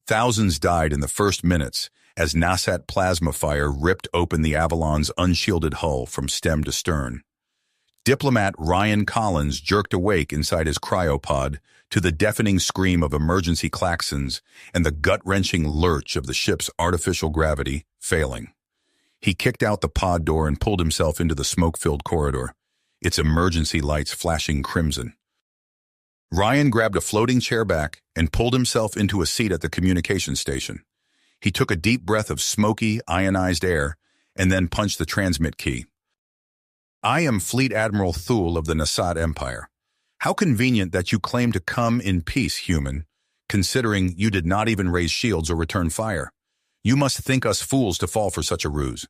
Thousands died in the first minutes as Nasat plasma fire ripped open the Avalon's unshielded hull from stem to stern. Diplomat Ryan Collins jerked awake inside his cryopod to the deafening scream of emergency klaxons and the gut-wrenching lurch of the ship's artificial gravity failing. He kicked out the pod door and pulled himself into the smoke-filled corridor, its emergency lights flashing crimson. Ryan grabbed a floating chair back and pulled himself into a seat at the communication station. He took a deep breath of smoky, ionized air and then punched the transmit key. "I am Fleet Admiral Thule of the Nasat Empire. How convenient that you claim to come in peace, human, considering you did not even raise shields or return fire. You must think us fools to fall for such a ruse."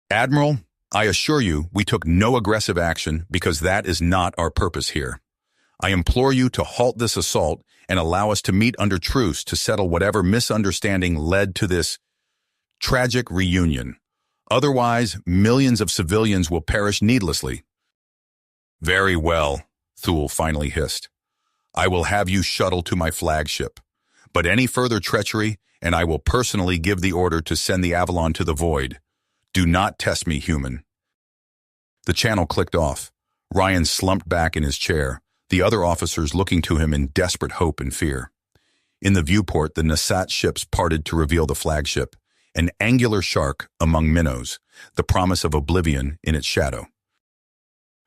"Admiral, I assure you we took no aggressive action because that is not our purpose here. I implore you to halt this assault and allow us to meet under truce to settle whatever misunderstanding led to this tragic reunion. Otherwise, millions of civilians will perish needlessly." "Very well," Thule finally hissed. "I will have you shuttled to my flagship. But any further treachery, and I will personally give the order to send the Avalon to the void. Do not test me, human." The channel clicked off. Ryan slumped back in his chair, the other officers looking to him in desperate hope and fear. In the viewport, the Nasat ships parted to reveal the flagship, an angular shark among minnows, the promise of oblivion in its shadow.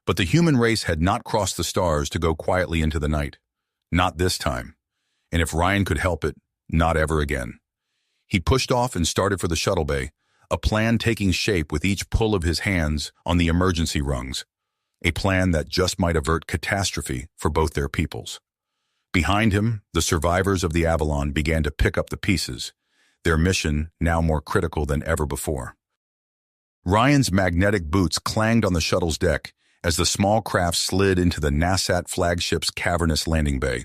But the human race had not crossed the stars to go quietly into the night. Not this time. And if Ryan could help it, not ever again. He pushed off and started for the shuttle bay, a plan taking shape with each pull of his hands on the emergency rungs. A plan that just might avert catastrophe for both their peoples. Behind him, the survivors of the Avalon began to pick up the pieces, their mission now more critical than ever before. Ryan's magnetic boots clanged on the shuttle's deck as the small craft slid into the Nasat flagship's cavernous landing bay.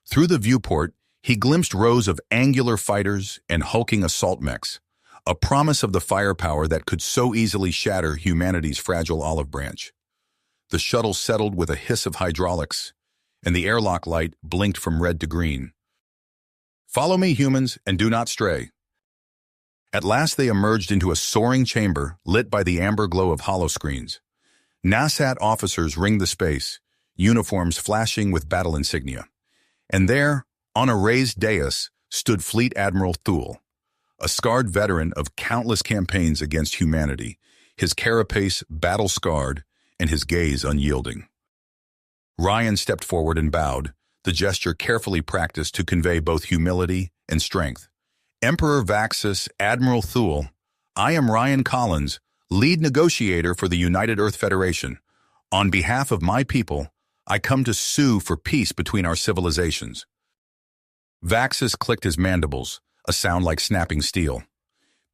Through the viewport, he glimpsed rows of angular fighters and hulking assault mechs, a promise of the firepower that could so easily shatter humanity's fragile olive branch. The shuttle settled with a hiss of hydraulics, and the airlock light blinked from red to green. "Follow me, humans, and do not stray." At last they emerged into a soaring chamber lit by the amber glow of holoscreens. Nasat officers ringed the space, uniforms flashing with battle insignia. And there, on a raised dais, stood Fleet Admiral Thule, a scarred veteran of countless campaigns against humanity, his carapace battle-scarred and his gaze unyielding. Ryan stepped forward and bowed, the gesture carefully practiced to convey both humility and strength. "Emperor Vaxus, Admiral Thule, I am Ryan Collins, lead negotiator for the United Earth Federation. On behalf of my people, I come to sue for peace between our civilizations." Vaxus clicked his mandibles, a sound like snapping steel.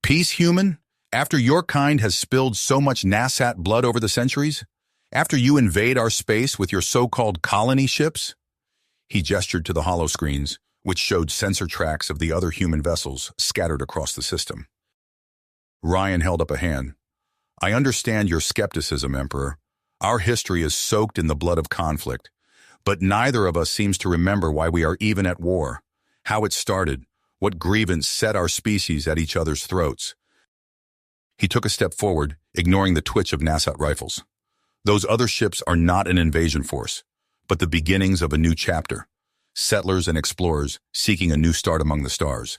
"Peace, human? After your kind has spilled so much Nasat blood over the centuries? After you invade our space with your so-called colony ships?" He gestured to the holoscreens, which showed sensor tracks of the other human vessels scattered across the system. Ryan held up a hand. "I understand your skepticism, Emperor. Our history is soaked in the blood of conflict, but neither of us seems to remember why we are even at war, how it started, what grievance set our species at each other's throats." He took a step forward, ignoring the twitch of Nasat rifles. "Those other ships are not an invasion force, but the beginnings of a new chapter. Settlers and explorers seeking a new start among the stars.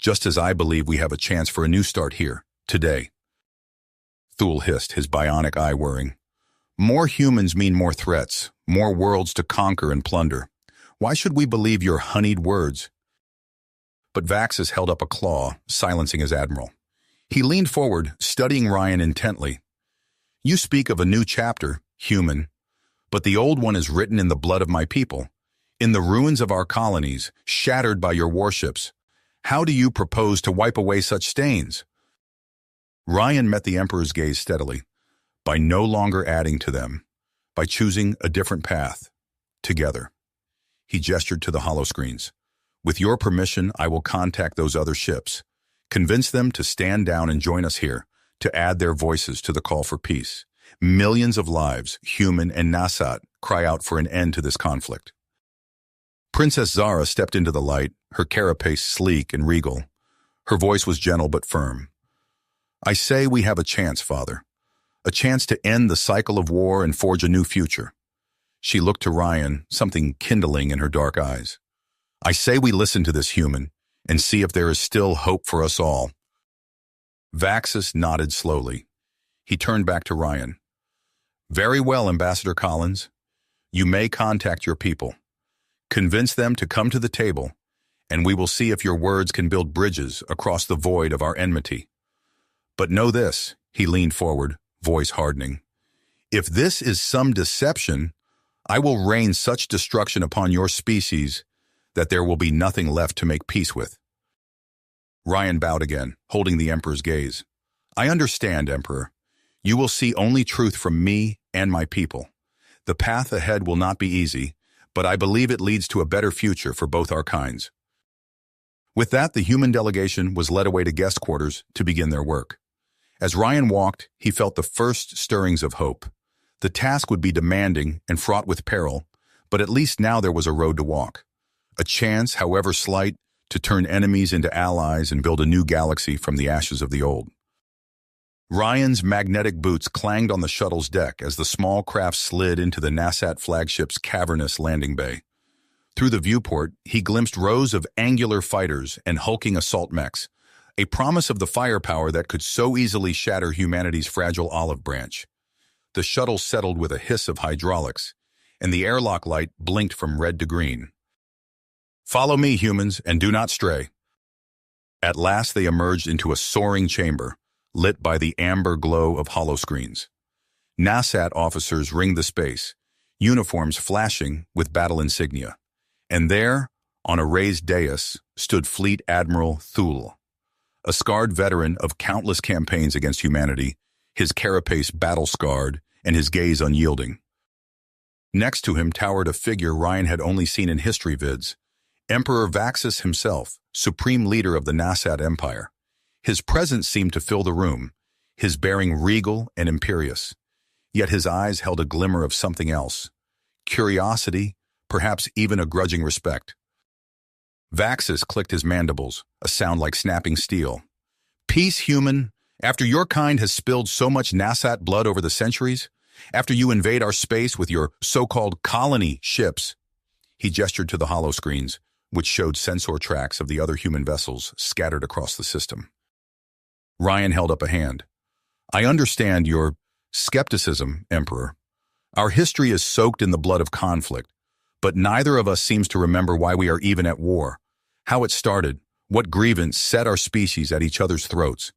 Just as I believe we have a chance for a new start here, today." Thule hissed, his bionic eye whirring. "More humans mean more threats, more worlds to conquer and plunder. Why should we believe your honeyed words?" But Vaxus held up a claw, silencing his admiral. He leaned forward, studying Ryan intently. "You speak of a new chapter, human, but the old one is written in the blood of my people, in the ruins of our colonies, shattered by your warships. How do you propose to wipe away such stains?" Ryan met the Emperor's gaze steadily, by no longer adding to them, by choosing a different path, together. He gestured to the holoscreens. "With your permission, I will contact those other ships. Convince them to stand down and join us here, to add their voices to the call for peace. Millions of lives, human and Nasat, cry out for an end to this conflict." Princess Zara stepped into the light, her carapace sleek and regal. Her voice was gentle but firm. "I say we have a chance, Father. A chance to end the cycle of war and forge a new future." She looked to Ryan, something kindling in her dark eyes. "I say we listen to this human and see if there is still hope for us all." Vaxus nodded slowly. He turned back to Ryan. "Very well, Ambassador Collins. You may contact your people. Convince them to come to the table, and we will see if your words can build bridges across the void of our enmity. But know this," he leaned forward, voice hardening. "If this is some deception, I will rain such destruction upon your species that there will be nothing left to make peace with." Ryan bowed again, holding the Emperor's gaze. "I understand, Emperor. You will see only truth from me and my people. The path ahead will not be easy, but I believe it leads to a better future for both our kinds." With that, the human delegation was led away to guest quarters to begin their work. As Ryan walked, he felt the first stirrings of hope. The task would be demanding and fraught with peril, but at least now there was a road to walk. A chance, however slight, to turn enemies into allies and build a new galaxy from the ashes of the old. Ryan's magnetic boots clanged on the shuttle's deck as the small craft slid into the Nasat flagship's cavernous landing bay. Through the viewport, he glimpsed rows of angular fighters and hulking assault mechs, a promise of the firepower that could so easily shatter humanity's fragile olive branch. The shuttle settled with a hiss of hydraulics, and the airlock light blinked from red to green. "Follow me, humans, and do not stray." At last they emerged into a soaring chamber, lit by the amber glow of holoscreens. Nasat officers ringed the space, uniforms flashing with battle insignia. And there, on a raised dais, stood Fleet Admiral Thule, a scarred veteran of countless campaigns against humanity, his carapace battle-scarred and his gaze unyielding. Next to him towered a figure Ryan had only seen in history vids, Emperor Vaxus himself, supreme leader of the Nasat Empire. His presence seemed to fill the room, his bearing regal and imperious. Yet his eyes held a glimmer of something else. Curiosity, perhaps even a grudging respect. Vaxus clicked his mandibles, a sound like snapping steel. "Peace, human. After your kind has spilled so much Nasat blood over the centuries, after you invade our space with your so-called colony ships." He gestured to the holoscreens, which showed sensor tracks of the other human vessels scattered across the system. Ryan held up a hand. "I understand your skepticism, Emperor. Our history is soaked in the blood of conflict, but neither of us seems to remember why we are even at war, how it started, what grievance set our species at each other's throats."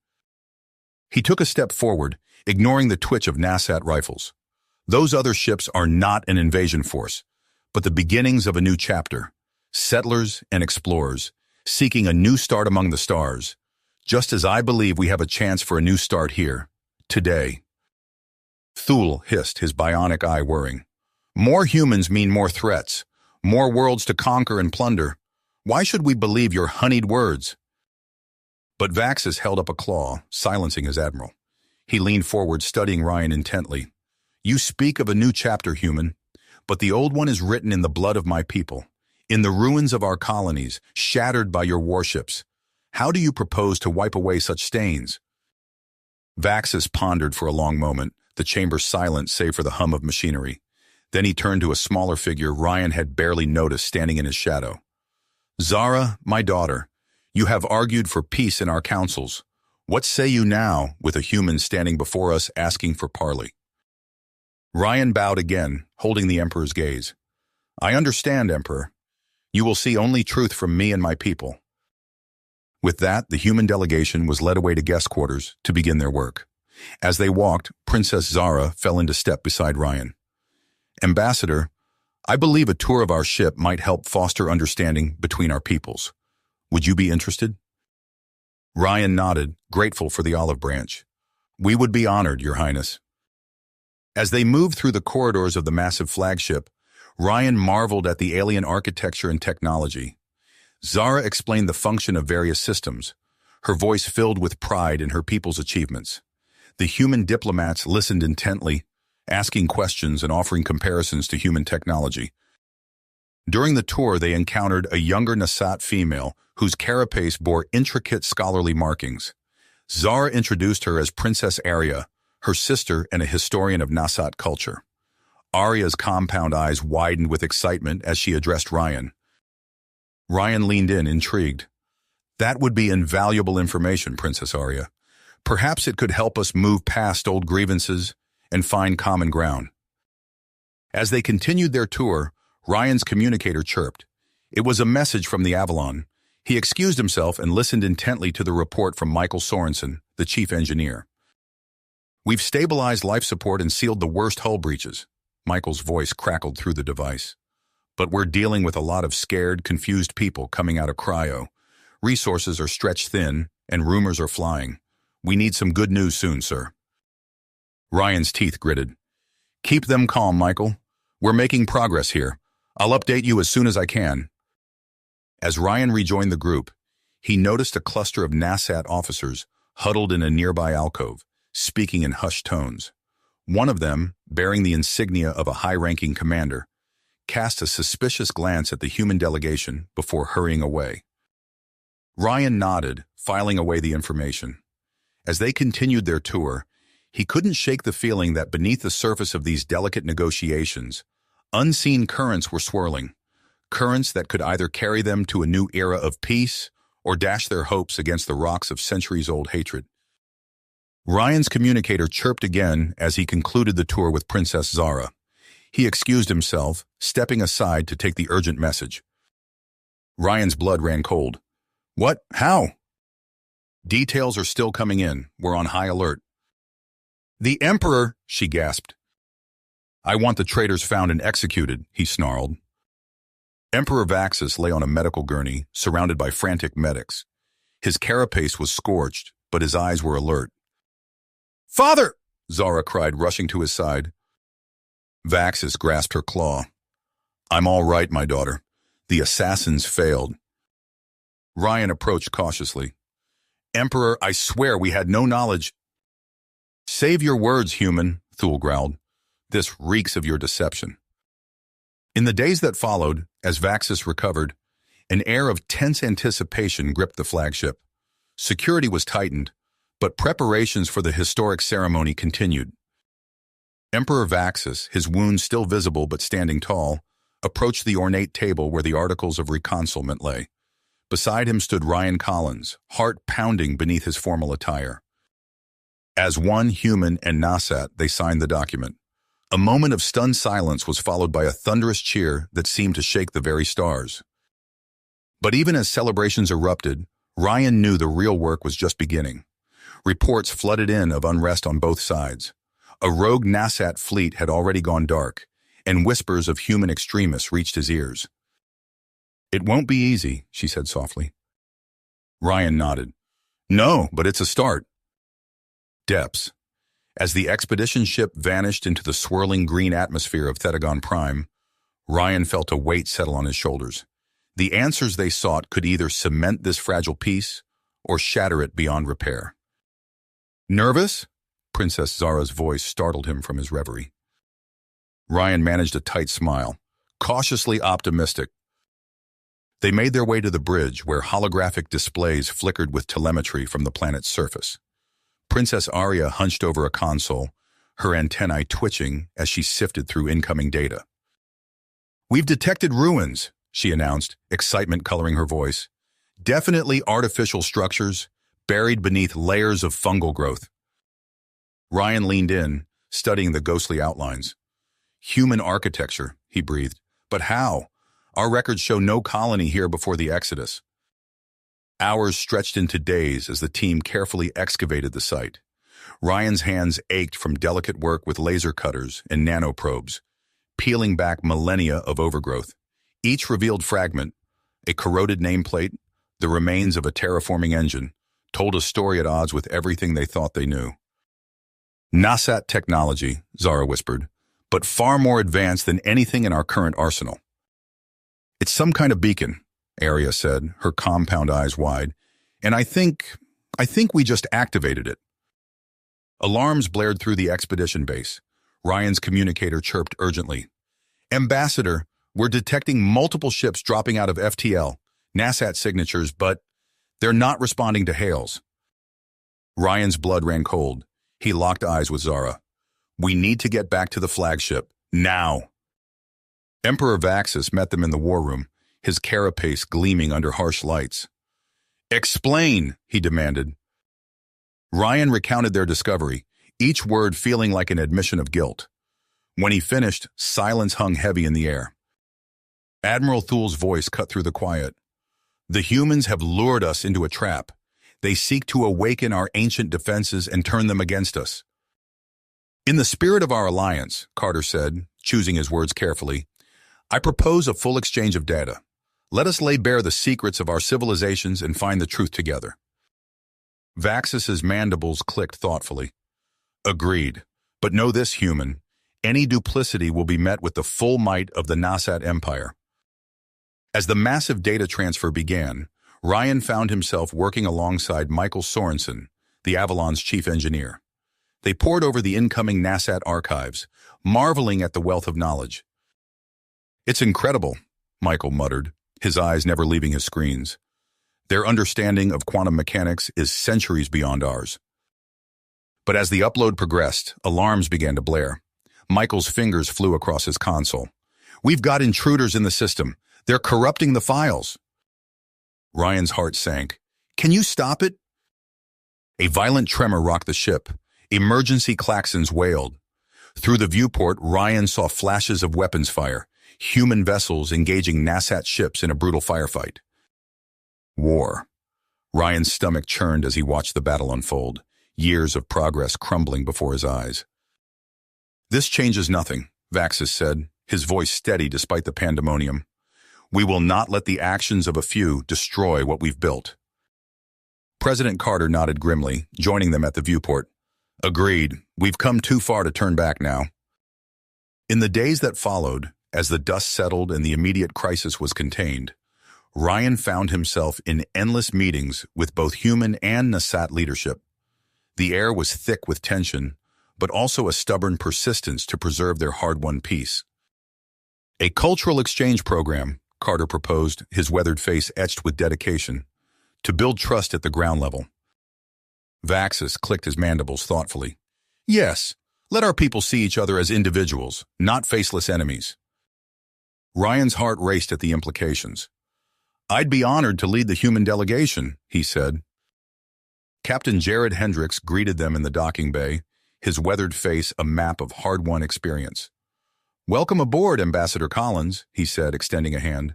He took a step forward, ignoring the twitch of Nasat rifles. "Those other ships are not an invasion force, but the beginnings of a new chapter. Settlers and explorers, seeking a new start among the stars. Just as I believe we have a chance for a new start here, today." Thule hissed, his bionic eye whirring. "More humans mean more threats, more worlds to conquer and plunder. Why should we believe your honeyed words?" But Vaxus held up a claw, silencing his admiral. He leaned forward, studying Ryan intently. "You speak of a new chapter, human, but the old one is written in the blood of my people, in the ruins of our colonies, shattered by your warships. How do you propose to wipe away such stains?" Vaxus pondered for a long moment, the chamber silent save for the hum of machinery. Then he turned to a smaller figure Ryan had barely noticed standing in his shadow. "Zara, my daughter, you have argued for peace in our councils. What say you now, with a human standing before us asking for parley?" Ryan bowed again, holding the Emperor's gaze. "I understand, Emperor. You will see only truth from me and my people." With that, the human delegation was led away to guest quarters to begin their work. As they walked, Princess Zara fell into step beside Ryan. "Ambassador, I believe a tour of our ship might help foster understanding between our peoples. Would you be interested?" Ryan nodded, grateful for the olive branch. "We would be honored, Your Highness." As they moved through the corridors of the massive flagship, Ryan marveled at the alien architecture and technology. Zara explained the function of various systems, her voice filled with pride in her people's achievements. The human diplomats listened intently, asking questions and offering comparisons to human technology. During the tour, they encountered a younger Nasat female whose carapace bore intricate scholarly markings. Zara introduced her as Princess Arya, her sister and a historian of Nasat culture. Arya's compound eyes widened with excitement as she addressed Ryan. Ryan leaned in, intrigued. "That would be invaluable information, Princess Arya. Perhaps it could help us move past old grievances and find common ground." As they continued their tour, Ryan's communicator chirped. It was a message from the Avalon. He excused himself and listened intently to the report from Michael Sorensen, the chief engineer. "We've stabilized life support and sealed the worst hull breaches." Michael's voice crackled through the device. "But we're dealing with a lot of scared, confused people coming out of Cryo. Resources are stretched thin, and rumors are flying. We need some good news soon, sir." Ryan's teeth gritted. "Keep them calm, Michael. We're making progress here. I'll update you as soon as I can." As Ryan rejoined the group, he noticed a cluster of Nasat officers huddled in a nearby alcove, speaking in hushed tones. One of them, bearing the insignia of a high-ranking commander, cast a suspicious glance at the human delegation before hurrying away. Ryan nodded, filing away the information. As they continued their tour, he couldn't shake the feeling that beneath the surface of these delicate negotiations, unseen currents were swirling, currents that could either carry them to a new era of peace or dash their hopes against the rocks of centuries-old hatred. Ryan's communicator chirped again as he concluded the tour with Princess Zara. He excused himself, stepping aside to take the urgent message. Ryan's blood ran cold. "What? How?" "Details are still coming in. We're on high alert." "The Emperor," she gasped. "I want the traitors found and executed," he snarled. Emperor Vaxus lay on a medical gurney, surrounded by frantic medics. His carapace was scorched, but his eyes were alert. "Father!" Zara cried, rushing to his side. Vaxus grasped her claw. "I'm all right, my daughter. The assassins failed." Ryan approached cautiously. "Emperor, I swear we had no knowledge." "Save your words, human," Thule growled. "This reeks of your deception." In the days that followed, as Vaxus recovered, an air of tense anticipation gripped the flagship. Security was tightened, but preparations for the historic ceremony continued. Emperor Vaxus, his wounds still visible but standing tall, approached the ornate table where the articles of reconcilement lay. Beside him stood Ryan Collins, heart pounding beneath his formal attire. As one human and Nasat, they signed the document. A moment of stunned silence was followed by a thunderous cheer that seemed to shake the very stars. But even as celebrations erupted, Ryan knew the real work was just beginning. Reports flooded in of unrest on both sides. A rogue Nasat fleet had already gone dark, and whispers of human extremists reached his ears. "It won't be easy," she said softly. Ryan nodded. "No, but it's a start." Depths. As the expedition ship vanished into the swirling green atmosphere of Thetagon Prime, Ryan felt a weight settle on his shoulders. The answers they sought could either cement this fragile peace or shatter it beyond repair. "Nervous?" Princess Zara's voice startled him from his reverie. Ryan managed a tight smile, cautiously optimistic. They made their way to the bridge where holographic displays flickered with telemetry from the planet's surface. Princess Arya hunched over a console, her antennae twitching as she sifted through incoming data. "We've detected ruins," she announced, excitement coloring her voice. "Definitely artificial structures, buried beneath layers of fungal growth." Ryan leaned in, studying the ghostly outlines. "Human architecture," he breathed. "But how? Our records show no colony here before the Exodus." Hours stretched into days as the team carefully excavated the site. Ryan's hands ached from delicate work with laser cutters and nanoprobes, peeling back millennia of overgrowth. Each revealed fragment, a corroded nameplate, the remains of a terraforming engine, told a story at odds with everything they thought they knew. "Nasat technology," Zara whispered, "but far more advanced than anything in our current arsenal." "It's some kind of beacon," Arya said, her compound eyes wide, "and I think we just activated it." Alarms blared through the expedition base. Ryan's communicator chirped urgently. "Ambassador, We're detecting multiple ships dropping out of FTL, NASAT signatures, but they're not responding to hails. Ryan's blood ran cold. He locked eyes with Zara. We need to get back to the flagship, now. Emperor Vaxus met them in the war room, his carapace gleaming under harsh lights. Explain, he demanded. Ryan recounted their discovery, each word feeling like an admission of guilt. When he finished, silence hung heavy in the air. Admiral Thul's voice cut through the quiet. The humans have lured us into a trap. They seek to awaken our ancient defenses and turn them against us. In the spirit of our alliance, Carter said, choosing his words carefully, I propose a full exchange of data. Let us lay bare the secrets of our civilizations and find the truth together. Vaxus's mandibles clicked thoughtfully. Agreed. But know this, human. Any duplicity will be met with the full might of the Nasat Empire. As the massive data transfer began, Ryan found himself working alongside Michael Sorensen, the Avalon's chief engineer. They pored over the incoming Nasat archives, marveling at the wealth of knowledge. It's incredible, Michael muttered, his eyes never leaving his screens. Their understanding of quantum mechanics is centuries beyond ours. But as the upload progressed, alarms began to blare. Michael's fingers flew across his console. We've got intruders in the system. They're corrupting the files. Ryan's heart sank. Can you stop it? A violent tremor rocked the ship. Emergency klaxons wailed. Through the viewport, Ryan saw flashes of weapons fire, human vessels engaging Nasat ships in a brutal firefight. War. Ryan's stomach churned as he watched the battle unfold, years of progress crumbling before his eyes. This changes nothing, Vaxus said, his voice steady despite the pandemonium. We will not let the actions of a few destroy what we've built. President Carter nodded grimly, joining them at the viewport. Agreed. We've come too far to turn back now. In the days that followed, as the dust settled and the immediate crisis was contained, Ryan found himself in endless meetings with both human and Nasat leadership. The air was thick with tension, but also a stubborn persistence to preserve their hard-won peace. A cultural exchange program, Carter proposed, his weathered face etched with dedication, to build trust at the ground level. Vaxus clicked his mandibles thoughtfully. Yes, let our people see each other as individuals, not faceless enemies. Ryan's heart raced at the implications. I'd be honored to lead the human delegation, he said. Captain Jared Hendricks greeted them in the docking bay, his weathered face a map of hard-won experience. Welcome aboard, Ambassador Collins, he said, extending a hand.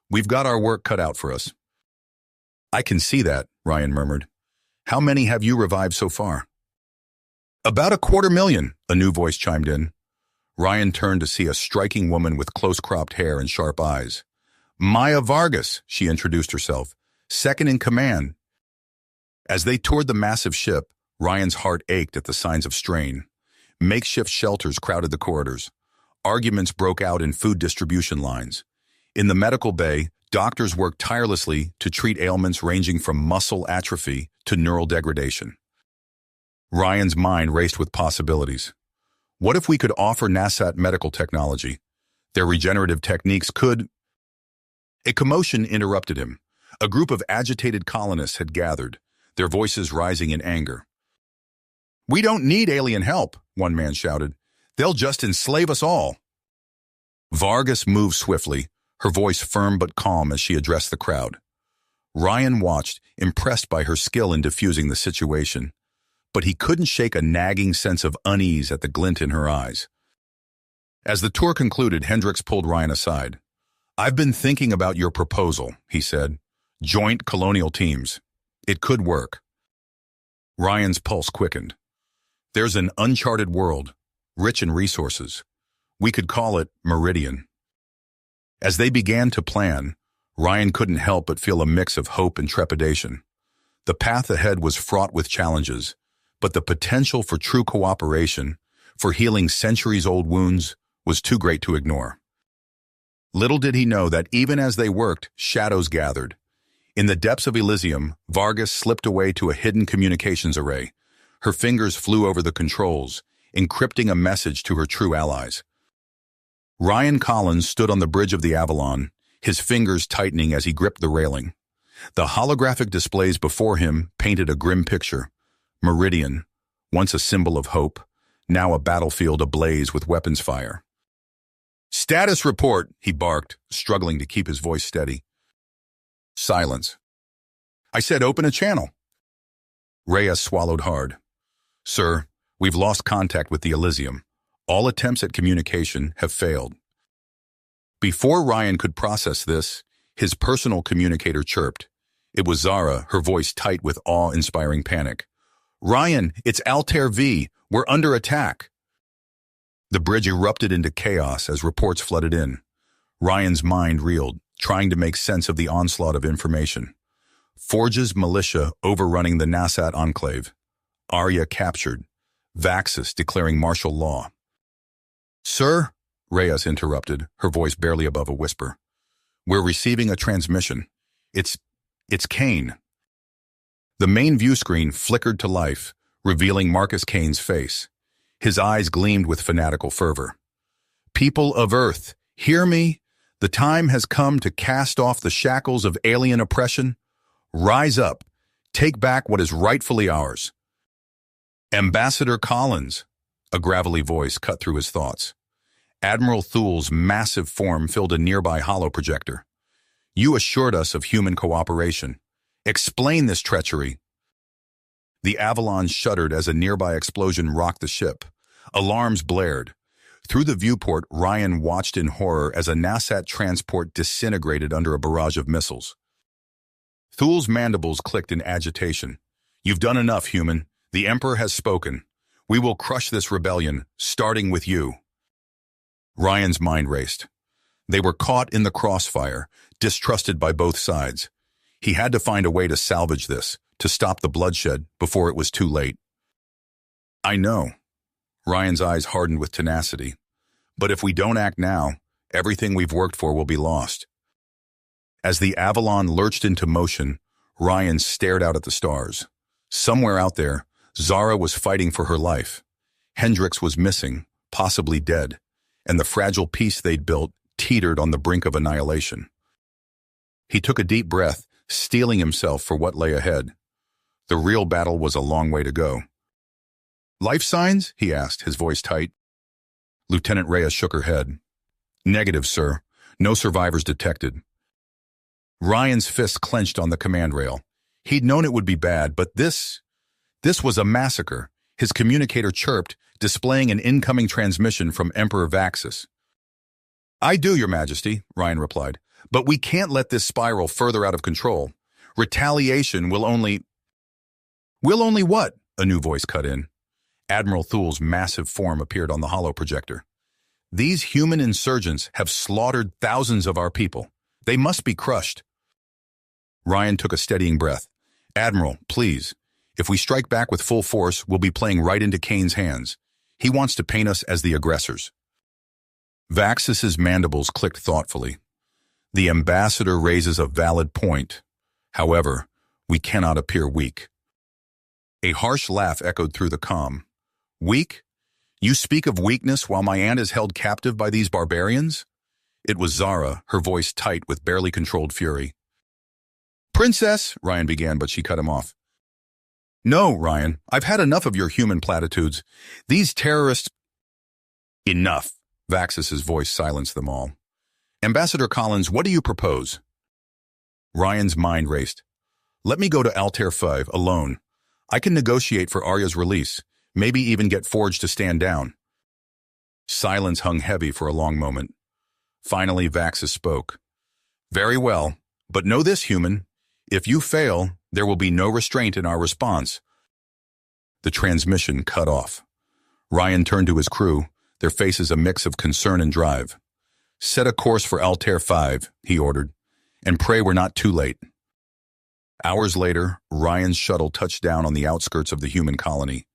We've got our work cut out for us. I can see that, Ryan murmured. How many have you revived so far? About 250,000, a new voice chimed in. Ryan turned to see a striking woman with close-cropped hair and sharp eyes. Maya Vargas, she introduced herself, second in command. As they toured the massive ship, Ryan's heart ached at the signs of strain. Makeshift shelters crowded the corridors. Arguments broke out in food distribution lines. In the medical bay, doctors worked tirelessly to treat ailments ranging from muscle atrophy to neural degradation. Ryan's mind raced with possibilities. What if we could offer Nasat medical technology? Their regenerative techniques could... A commotion interrupted him. A group of agitated colonists had gathered, their voices rising in anger. We don't need alien help, one man shouted. They'll just enslave us all. Vargas moved swiftly, her voice firm but calm as she addressed the crowd. Ryan watched, impressed by her skill in diffusing the situation, but he couldn't shake a nagging sense of unease at the glint in her eyes. As the tour concluded, Hendricks pulled Ryan aside. I've been thinking about your proposal, he said. Joint colonial teams. It could work. Ryan's pulse quickened. There's an uncharted world, rich in resources. We could call it Meridian. As they began to plan, Ryan couldn't help but feel a mix of hope and trepidation. The path ahead was fraught with challenges, but the potential for true cooperation, for healing centuries-old wounds, was too great to ignore. Little did he know that even as they worked, shadows gathered. In the depths of Elysium, Vargas slipped away to a hidden communications array. Her fingers flew over the controls, encrypting a message to her true allies. Ryan Collins stood on the bridge of the Avalon, his fingers tightening as he gripped the railing. The holographic displays before him painted a grim picture. Meridian, once a symbol of hope, now a battlefield ablaze with weapons fire. "Status report," he barked, struggling to keep his voice steady. Silence. "I said open a channel." Reyes swallowed hard. "Sir, we've lost contact with the Elysium. All attempts at communication have failed." Before Ryan could process this, his personal communicator chirped. It was Zara, her voice tight with awe-inspiring panic. "Ryan, it's Altair V. We're under attack." The bridge erupted into chaos as reports flooded in. Ryan's mind reeled, trying to make sense of the onslaught of information. Forge's militia overrunning the Nasat enclave. Arya captured. Vaxis declaring martial law. "Sir," Reyes interrupted, her voice barely above a whisper. "We're receiving a transmission. It's Kane." The main view screen flickered to life, revealing Marcus Kane's face. His eyes gleamed with fanatical fervor. "People of Earth, hear me. The time has come to cast off the shackles of alien oppression. Rise up. Take back what is rightfully ours." "Ambassador Collins," a gravelly voice cut through his thoughts. Admiral Thule's massive form filled a nearby holoprojector. "You assured us of human cooperation. Explain this treachery." The Avalon shuddered as a nearby explosion rocked the ship. Alarms blared. Through the viewport, Ryan watched in horror as a Nasat transport disintegrated under a barrage of missiles. Thule's mandibles clicked in agitation. "You've done enough, human. The Emperor has spoken. We will crush this rebellion, starting with you." Ryan's mind raced. They were caught in the crossfire, distrusted by both sides. He had to find a way to salvage this, to stop the bloodshed before it was too late. "I know." Ryan's eyes hardened with tenacity. "But if we don't act now, everything we've worked for will be lost." As the Avalon lurched into motion, Ryan stared out at the stars. Somewhere out there, Zara was fighting for her life. Hendrix was missing, possibly dead, and the fragile peace they'd built teetered on the brink of annihilation. He took a deep breath, steeling himself for what lay ahead. The real battle was a long way to go. "Life signs?" he asked, his voice tight. Lieutenant Reyes shook her head. "Negative, sir. No survivors detected." Ryan's fist clenched on the command rail. He'd known it would be bad, but this was a massacre. His communicator chirped, displaying an incoming transmission from Emperor Vaxis. "I do, Your Majesty," Ryan replied, "but we can't let this spiral further out of control. Retaliation will only—" "Will only what?" a new voice cut in. Admiral Thule's massive form appeared on the holoprojector. "These human insurgents have slaughtered thousands of our people. They must be crushed." Ryan took a steadying breath. "Admiral, please. If we strike back with full force, we'll be playing right into Kane's hands. He wants to paint us as the aggressors." Vaxis's mandibles clicked thoughtfully. "The ambassador raises a valid point. However, we cannot appear weak." A harsh laugh echoed through the comm. "Weak? You speak of weakness while my aunt is held captive by these barbarians?" It was Zara, her voice tight with barely controlled fury. "Princess," Ryan began, but she cut him off. "No, Ryan, I've had enough of your human platitudes. These terrorists—" "Enough." Vaxis's voice silenced them all. "Ambassador Collins, what do you propose?" Ryan's mind raced. "Let me go to Altair 5 alone. I can negotiate for Arya's release, maybe even get Forge to stand down." Silence hung heavy for a long moment. Finally, Vaxis spoke. "Very well, but know this, human. If you fail, there will be no restraint in our response." The transmission cut off. Ryan turned to his crew, their faces a mix of concern and drive. "Set a course for Altair 5, he ordered, "and pray we're not too late." Hours later, Ryan's shuttle touched down on the outskirts of the human colony.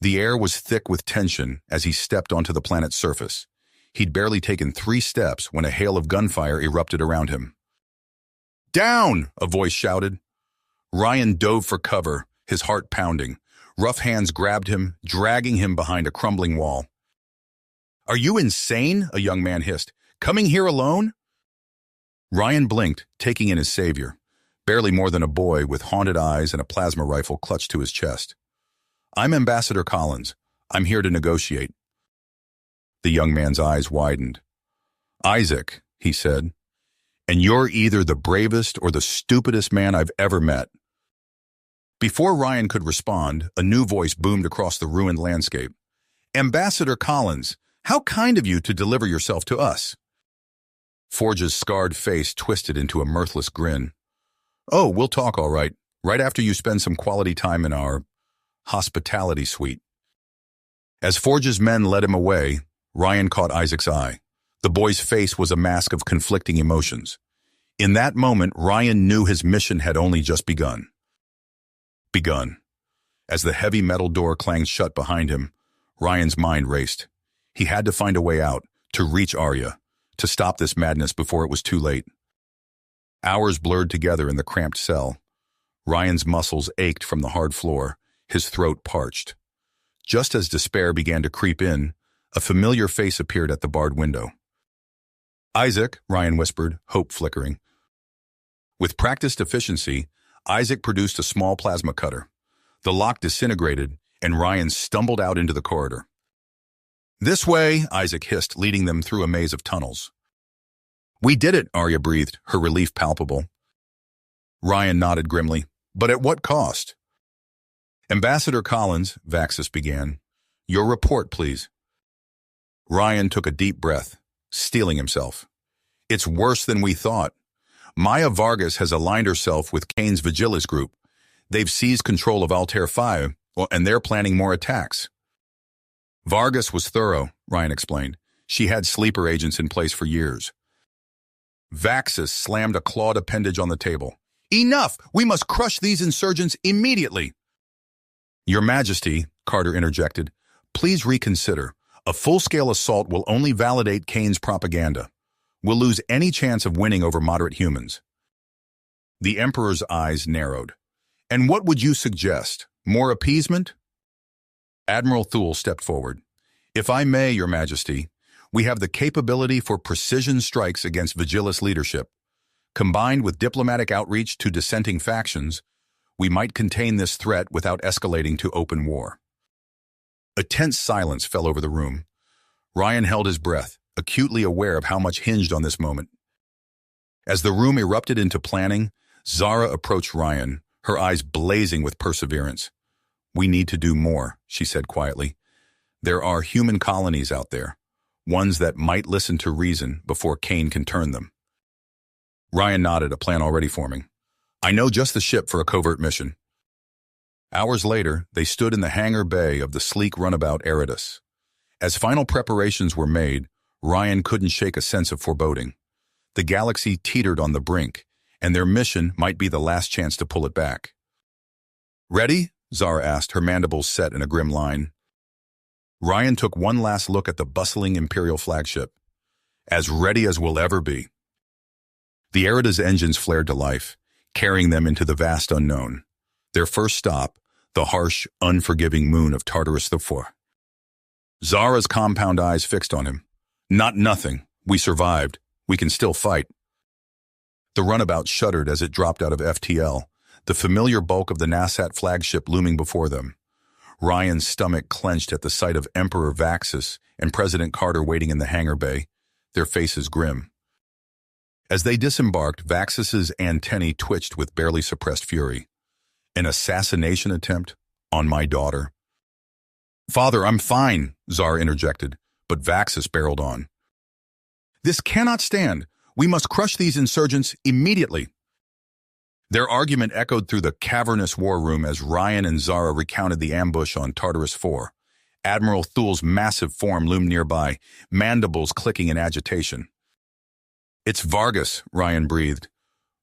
The air was thick with tension as he stepped onto the planet's surface. He'd barely taken 3 steps when a hail of gunfire erupted around him. "Down!" a voice shouted. Ryan dove for cover, his heart pounding. Rough hands grabbed him, dragging him behind a crumbling wall. Are you insane? A young man hissed. Coming here alone? Ryan blinked, taking in his savior, barely more than a boy with haunted eyes and a plasma rifle clutched to his chest. I'm Ambassador Collins. I'm here to negotiate. The young man's eyes widened. Isaac, he said, and you're either the bravest or the stupidest man I've ever met. Before Ryan could respond, a new voice boomed across the ruined landscape. Ambassador Collins, how kind of you to deliver yourself to us. Forge's scarred face twisted into a mirthless grin. Oh, we'll talk all right after you spend some quality time in our hospitality suite. As Forge's men led him away, Ryan caught Isaac's eye. The boy's face was a mask of conflicting emotions. In that moment, Ryan knew his mission had only just begun. As the heavy metal door clanged shut behind him, Ryan's mind raced. He had to find a way out, to reach Arya, to stop this madness before it was too late. Hours blurred together in the cramped cell. Ryan's muscles ached from the hard floor, his throat parched. Just as despair began to creep in, a familiar face appeared at the barred window. Isaac, Ryan whispered, hope flickering. With practiced efficiency, Isaac produced a small plasma cutter. The lock disintegrated, and Ryan stumbled out into the corridor. This way, Isaac hissed, leading them through a maze of tunnels. We did it, Arya breathed, her relief palpable. Ryan nodded grimly. But at what cost? Ambassador Collins, Vaxis began. Your report, please. Ryan took a deep breath, steeling himself. It's worse than we thought. Maya Vargas has aligned herself with Kane's Vigilis group. They've seized control of Altair 5, and they're planning more attacks. Vargas was thorough, Ryan explained. She had sleeper agents in place for years. Vaxis slammed a clawed appendage on the table. Enough! We must crush these insurgents immediately! Your Majesty, Carter interjected, please reconsider. A full-scale assault will only validate Kane's propaganda. We'll lose any chance of winning over moderate humans. The Emperor's eyes narrowed. And what would you suggest? More appeasement? Admiral Thule stepped forward. If I may, Your Majesty, we have the capability for precision strikes against Vigilis leadership. Combined with diplomatic outreach to dissenting factions, we might contain this threat without escalating to open war. A tense silence fell over the room. Ryan held his breath, acutely aware of how much hinged on this moment. As the room erupted into planning, Zara approached Ryan, her eyes blazing with perseverance. We need to do more, she said quietly. There are human colonies out there, ones that might listen to reason before Kane can turn them. Ryan nodded, a plan already forming. I know just the ship for a covert mission. Hours later, they stood in the hangar bay of the sleek runabout Eridus. As final preparations were made, Ryan couldn't shake a sense of foreboding. The galaxy teetered on the brink, and their mission might be the last chance to pull it back. Ready? Zara asked, her mandibles set in a grim line. Ryan took one last look at the bustling Imperial flagship. As ready as we'll ever be. The Erida's engines flared to life, carrying them into the vast unknown. Their first stop, the harsh, unforgiving moon of Tartarus IV. Zara's compound eyes fixed on him. Not nothing. We survived. We can still fight. The runabout shuddered as it dropped out of FTL, the familiar bulk of the Nasat flagship looming before them. Ryan's stomach clenched at the sight of Emperor Vaxis and President Carter waiting in the hangar bay, their faces grim. As they disembarked, Vaxis's antennae twitched with barely suppressed fury. An assassination attempt on my daughter? Father, I'm fine, Zara interjected, but Vaxis barreled on. This cannot stand. We must crush these insurgents immediately. Their argument echoed through the cavernous war room as Ryan and Zara recounted the ambush on Tartarus 4. Admiral Thule's massive form loomed nearby, mandibles clicking in agitation. It's Vargas, Ryan breathed,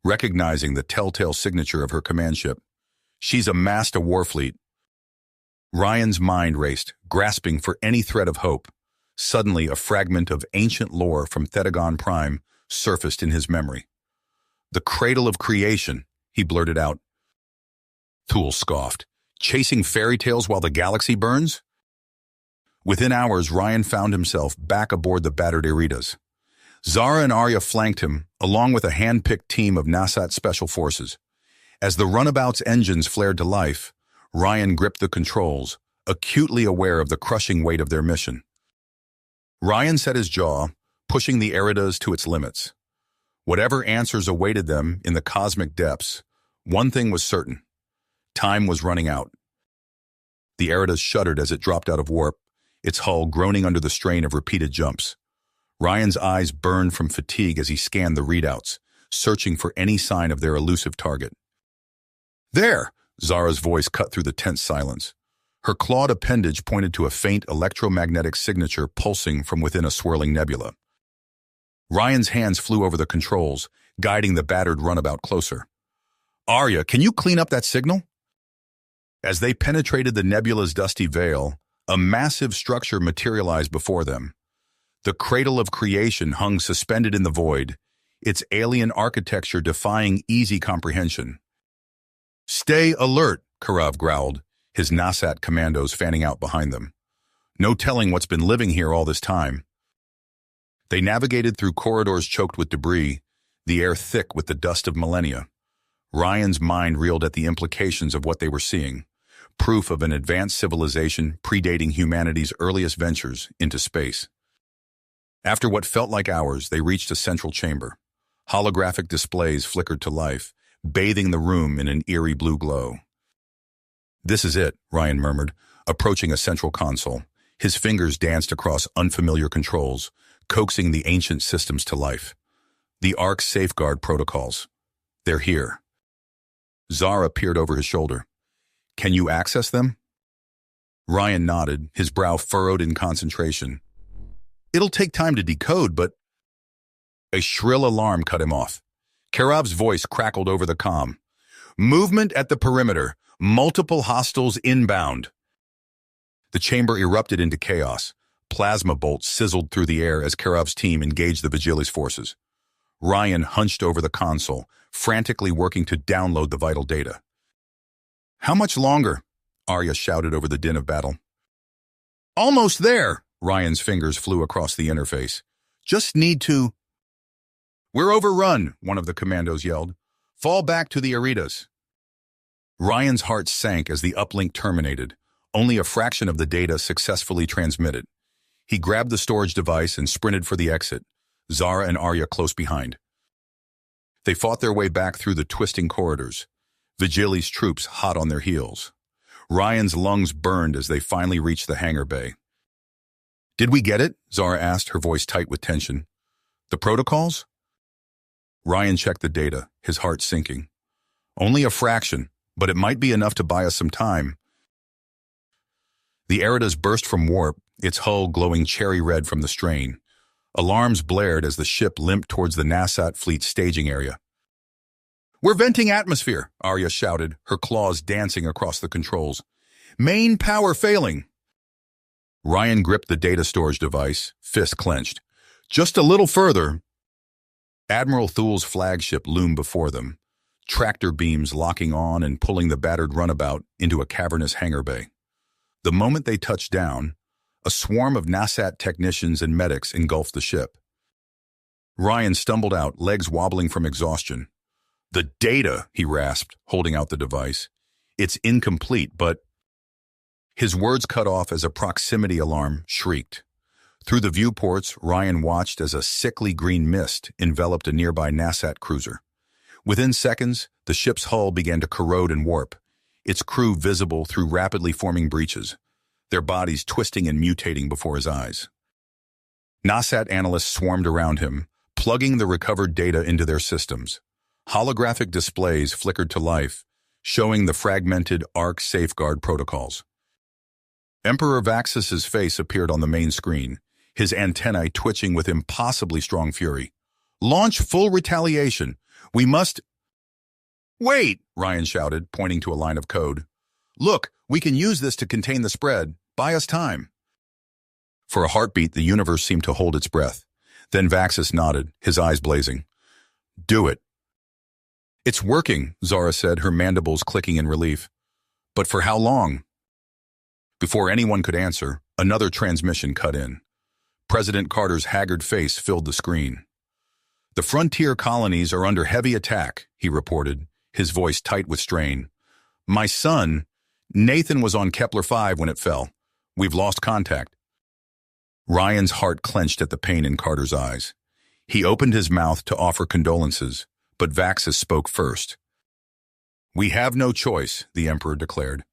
recognizing the telltale signature of her command ship. She's amassed a war fleet. Ryan's mind raced, grasping for any thread of hope. Suddenly, a fragment of ancient lore from Thetagon Prime surfaced in his memory. The cradle of creation, he blurted out. Thule scoffed. Chasing fairy tales while the galaxy burns? Within hours, Ryan found himself back aboard the battered Eritas. Zara and Arya flanked him, along with a hand-picked team of Nasat Special Forces. As the runabout's engines flared to life, Ryan gripped the controls, acutely aware of the crushing weight of their mission. Ryan set his jaw, pushing the Eritas to its limits. Whatever answers awaited them in the cosmic depths, one thing was certain. Time was running out. The Eritas shuddered as it dropped out of warp, its hull groaning under the strain of repeated jumps. Ryan's eyes burned from fatigue as he scanned the readouts, searching for any sign of their elusive target. "There!" Zara's voice cut through the tense silence. Her clawed appendage pointed to a faint electromagnetic signature pulsing from within a swirling nebula. Ryan's hands flew over the controls, guiding the battered runabout closer. "Arya, can you clean up that signal?" As they penetrated the nebula's dusty veil, a massive structure materialized before them. The cradle of creation hung suspended in the void, its alien architecture defying easy comprehension. "Stay alert," Karav growled, his Nasat commandos fanning out behind them. No telling what's been living here all this time. They navigated through corridors choked with debris, the air thick with the dust of millennia. Ryan's mind reeled at the implications of what they were seeing, proof of an advanced civilization predating humanity's earliest ventures into space. After what felt like hours, they reached a central chamber. Holographic displays flickered to life, bathing the room in an eerie blue glow. "This is it," Ryan murmured, approaching a central console. His fingers danced across unfamiliar controls, coaxing the ancient systems to life. The Orcs safeguard protocols. They're here. Zara peered over his shoulder. "Can you access them?" Ryan nodded, his brow furrowed in concentration. "It'll take time to decode, but—" A shrill alarm cut him off. Karav's voice crackled over the comm. "Movement at the perimeter. Multiple hostiles inbound." The chamber erupted into chaos. Plasma bolts sizzled through the air as Karav's team engaged the Vigilis forces. Ryan hunched over the console, frantically working to download the vital data. "How much longer?" Arya shouted over the din of battle. "Almost there!" Ryan's fingers flew across the interface. "Just need to—" "We're overrun," one of the commandos yelled. "Fall back to the Eritas." Ryan's heart sank as the uplink terminated, only a fraction of the data successfully transmitted. He grabbed the storage device and sprinted for the exit, Zara and Arya close behind. They fought their way back through the twisting corridors, Vigilis' troops hot on their heels. Ryan's lungs burned as they finally reached the hangar bay. "Did we get it?" Zara asked, her voice tight with tension. "The protocols?" Ryan checked the data, his heart sinking. "Only a fraction, but it might be enough to buy us some time." The Eritas burst from warp, its hull glowing cherry red from the strain. Alarms blared as the ship limped towards the Nasat fleet staging area. "We're venting atmosphere," Arya shouted, her claws dancing across the controls. "Main power failing." Ryan gripped the data storage device, fist clenched. Just a little further. Admiral Thul's flagship loomed before them, tractor beams locking on and pulling the battered runabout into a cavernous hangar bay. The moment they touched down, a swarm of Nasat technicians and medics engulfed the ship. Ryan stumbled out, legs wobbling from exhaustion. "The data," he rasped, holding out the device. "It's incomplete, but—" His words cut off as a proximity alarm shrieked. Through the viewports, Ryan watched as a sickly green mist enveloped a nearby Nasat cruiser. Within seconds, the ship's hull began to corrode and warp, its crew visible through rapidly forming breaches, their bodies twisting and mutating before his eyes. Nasat analysts swarmed around him, plugging the recovered data into their systems. Holographic displays flickered to life, showing the fragmented Orcs safeguard protocols. Emperor Vaxus's face appeared on the main screen, his antennae twitching with impossibly strong fury. "Launch full retaliation. We must—" "Wait!" Ryan shouted, pointing to a line of code. "Look, we can use this to contain the spread. Buy us time." For a heartbeat, the universe seemed to hold its breath. Then Vaxus nodded, his eyes blazing. "Do it." "It's working," Zara said, her mandibles clicking in relief. "But for how long?" Before anyone could answer, Another transmission cut in. President Carter's haggard face filled the screen. "The frontier colonies are under heavy attack," he reported, his voice tight with strain. "My son, Nathan, was on Kepler 5 when it fell. We've lost contact." Ryan's heart clenched at the pain in Carter's eyes. He opened his mouth to offer condolences, but Vaxis spoke first. "We have no choice," the Emperor declared.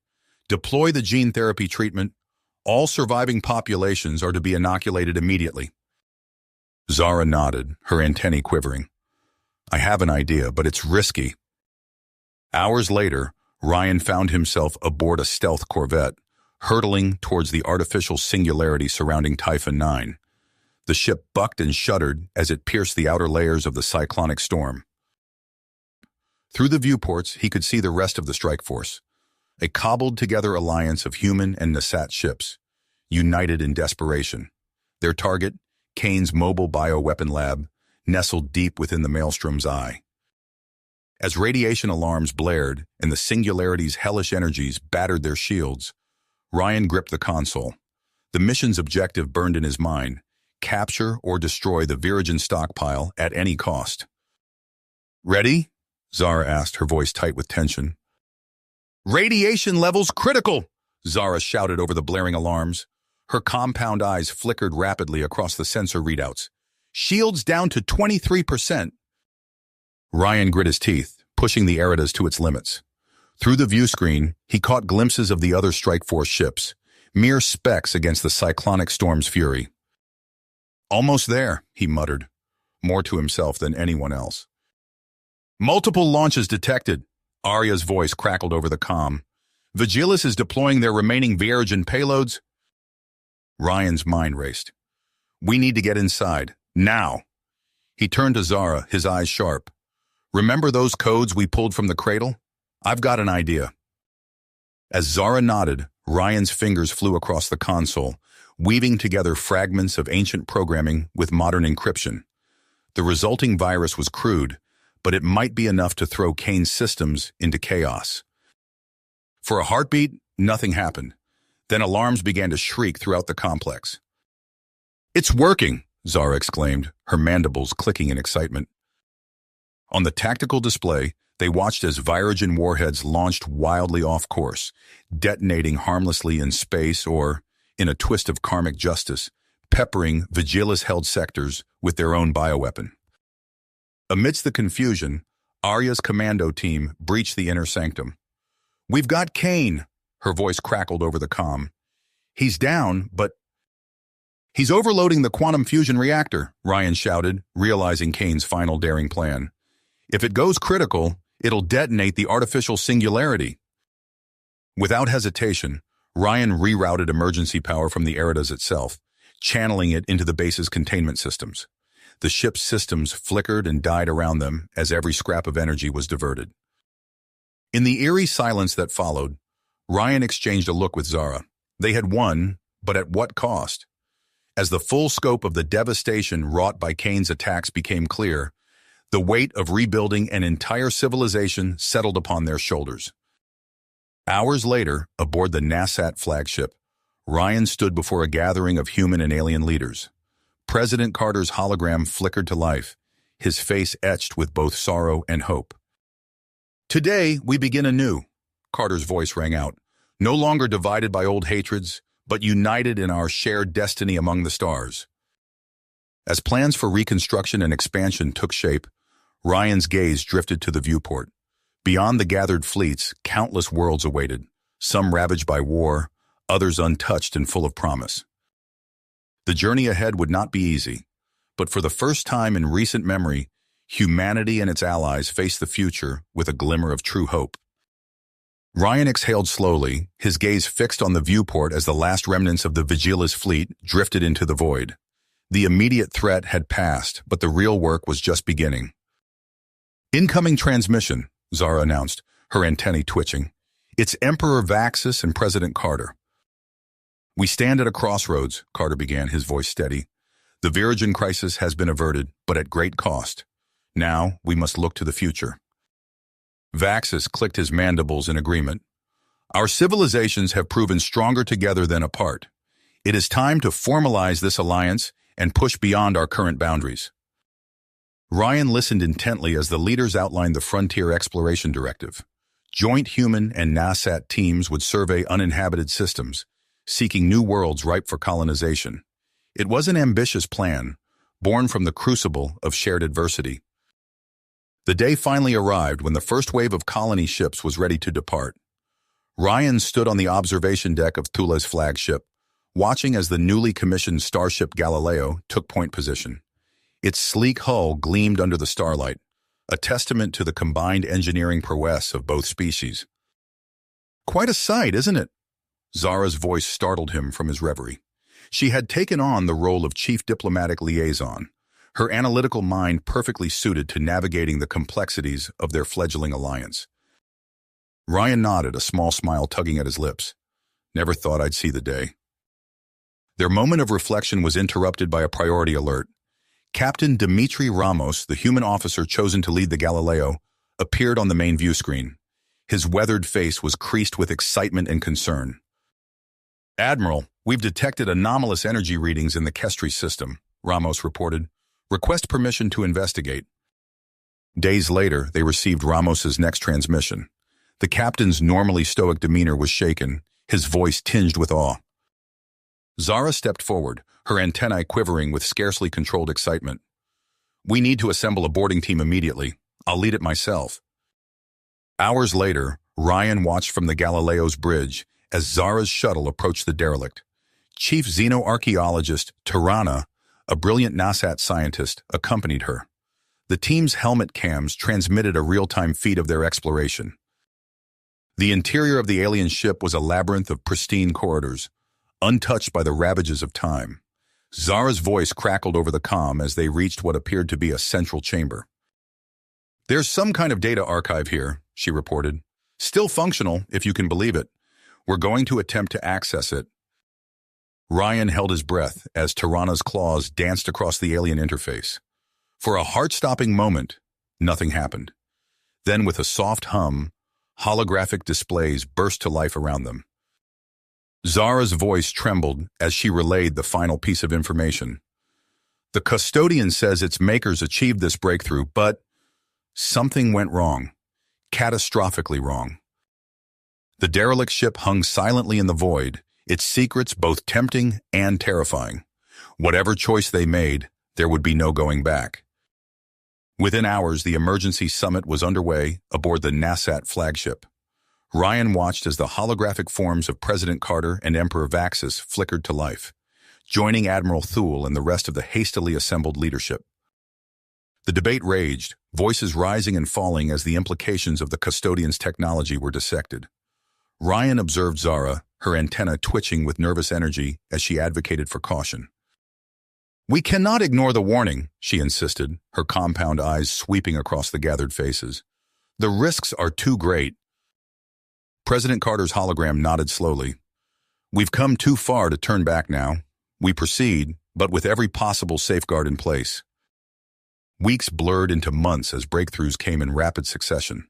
"Deploy the gene therapy treatment. All surviving populations are to be inoculated immediately." Zara nodded, her antennae quivering. "I have an idea, but it's risky." Hours later, Ryan found himself aboard a stealth corvette, hurtling towards the artificial singularity surrounding Typhon 9. The ship bucked and shuddered as it pierced the outer layers of the cyclonic storm. Through the viewports, he could see the rest of the strike force, a cobbled-together alliance of human and Nasat ships, united in desperation. Their target, Kane's mobile bioweapon lab, nestled deep within the Maelstrom's eye. As radiation alarms blared and the Singularity's hellish energies battered their shields, Ryan gripped the console. The mission's objective burned in his mind: capture or destroy the Virigen stockpile at any cost. "Ready?" Zara asked, her voice tight with tension. "Radiation levels critical!" Zara shouted over the blaring alarms. Her compound eyes flickered rapidly across the sensor readouts. "Shields down to 23%. Ryan grit his teeth, pushing the Eridas to its limits. Through the view screen, he caught glimpses of the other strike force ships, mere specks against the cyclonic storm's fury. "Almost there," he muttered, more to himself than anyone else. "Multiple launches detected," Arya's voice crackled over the comm. "Vigilis is deploying their remaining Virigen payloads." Ryan's mind raced. "We need to get inside, now." He turned to Zara, his eyes sharp. "Remember those codes we pulled from the cradle? I've got an idea." As Zara nodded, Ryan's fingers flew across the console, weaving together fragments of ancient programming with modern encryption. The resulting virus was crude, but it might be enough to throw Kane's systems into chaos. For a heartbeat, nothing happened. Then alarms began to shriek throughout the complex. "It's working!" Zara exclaimed, her mandibles clicking in excitement. On the tactical display, they watched as Virigen warheads launched wildly off course, detonating harmlessly in space or, in a twist of karmic justice, peppering Vigilis-held sectors with their own bioweapon. Amidst the confusion, Arya's commando team breached the inner sanctum. "We've got Kane," her voice crackled over the comm. "He's down, but—" "He's overloading the quantum fusion reactor," Ryan shouted, realizing Kane's final daring plan. "If it goes critical, it'll detonate the artificial singularity." Without hesitation, Ryan rerouted emergency power from the Eridas itself, channeling it into the base's containment systems. The ship's systems flickered and died around them as every scrap of energy was diverted. In the eerie silence that followed, Ryan exchanged a look with Zara. They had won, but at what cost? As the full scope of the devastation wrought by Kane's attacks became clear, the weight of rebuilding an entire civilization settled upon their shoulders. Hours later, aboard the Nasat flagship, Ryan stood before a gathering of human and alien leaders. President Carter's hologram flickered to life, his face etched with both sorrow and hope. "Today, we begin anew," Carter's voice rang out, "no longer divided by old hatreds, but united in our shared destiny among the stars." As plans for reconstruction and expansion took shape, Ryan's gaze drifted to the viewport. Beyond the gathered fleets, countless worlds awaited, some ravaged by war, others untouched and full of promise. The journey ahead would not be easy, but for the first time in recent memory, humanity and its allies faced the future with a glimmer of true hope. Ryan exhaled slowly, his gaze fixed on the viewport as the last remnants of the Vigilis fleet drifted into the void. The immediate threat had passed, but the real work was just beginning. "Incoming transmission," Zara announced, her antennae twitching. "It's Emperor Vaxis and President Carter." "We stand at a crossroads," Carter began, his voice steady. "The Virigen crisis has been averted, but at great cost. Now we must look to the future." Vaxis clicked his mandibles in agreement. "Our civilizations have proven stronger together than apart. It is time to formalize this alliance and push beyond our current boundaries. Ryan listened intently as the leaders outlined the Frontier Exploration Directive. Joint human and NASAT teams would survey uninhabited systems, seeking new worlds ripe for colonization. It was an ambitious plan, born from the crucible of shared adversity. The day finally arrived when the first wave of colony ships was ready to depart. Ryan stood on the observation deck of Thule's flagship, watching as the newly commissioned starship Galileo took point position. Its sleek hull gleamed under the starlight, a testament to the combined engineering prowess of both species. "Quite a sight, isn't it?" Zara's voice startled him from his reverie. She had taken on the role of chief diplomatic liaison, her analytical mind perfectly suited to navigating the complexities of their fledgling alliance. Ryan nodded, a small smile tugging at his lips. "Never thought I'd see the day." Their moment of reflection was interrupted by a priority alert. Captain Dimitri Ramos, the human officer chosen to lead the Galileo, appeared on the main view screen. His weathered face was creased with excitement and concern. "Admiral, we've detected anomalous energy readings in the Kestri system," Ramos reported. "Request permission to investigate." Days later, they received Ramos's next transmission. The captain's normally stoic demeanor was shaken, his voice tinged with awe. Zara stepped forward, her antennae quivering with scarcely controlled excitement. "We need to assemble a boarding team immediately. I'll lead it myself." Hours later, Ryan watched from the Galileo's bridge as Zara's shuttle approached the derelict. Chief xenoarchaeologist Tirana, a brilliant NASAT scientist, accompanied her. The team's helmet cams transmitted a real-time feed of their exploration. The interior of the alien ship was a labyrinth of pristine corridors, untouched by the ravages of time. Zara's voice crackled over the comm as they reached what appeared to be a central chamber. "There's some kind of data archive here," she reported. "Still functional, if you can believe it. We're going to attempt to access it." Ryan held his breath as Tirana's claws danced across the alien interface. For a heart-stopping moment, nothing happened. Then, with a soft hum, holographic displays burst to life around them. Zara's voice trembled as she relayed the final piece of information. "The custodian says its makers achieved this breakthrough, but something went wrong. Catastrophically wrong." The derelict ship hung silently in the void, its secrets both tempting and terrifying. Whatever choice they made, there would be no going back. Within hours, the emergency summit was underway aboard the NASAT flagship. Ryan watched as the holographic forms of President Carter and Emperor Vaxis flickered to life, joining Admiral Thule and the rest of the hastily assembled leadership. The debate raged, voices rising and falling as the implications of the custodian's technology were dissected. Ryan observed Zara, her antenna twitching with nervous energy as she advocated for caution. "We cannot ignore the warning," she insisted, her compound eyes sweeping across the gathered faces. "The risks are too great." President Carter's hologram nodded slowly. "We've come too far to turn back now. We proceed, but with every possible safeguard in place." Weeks blurred into months as breakthroughs came in rapid succession.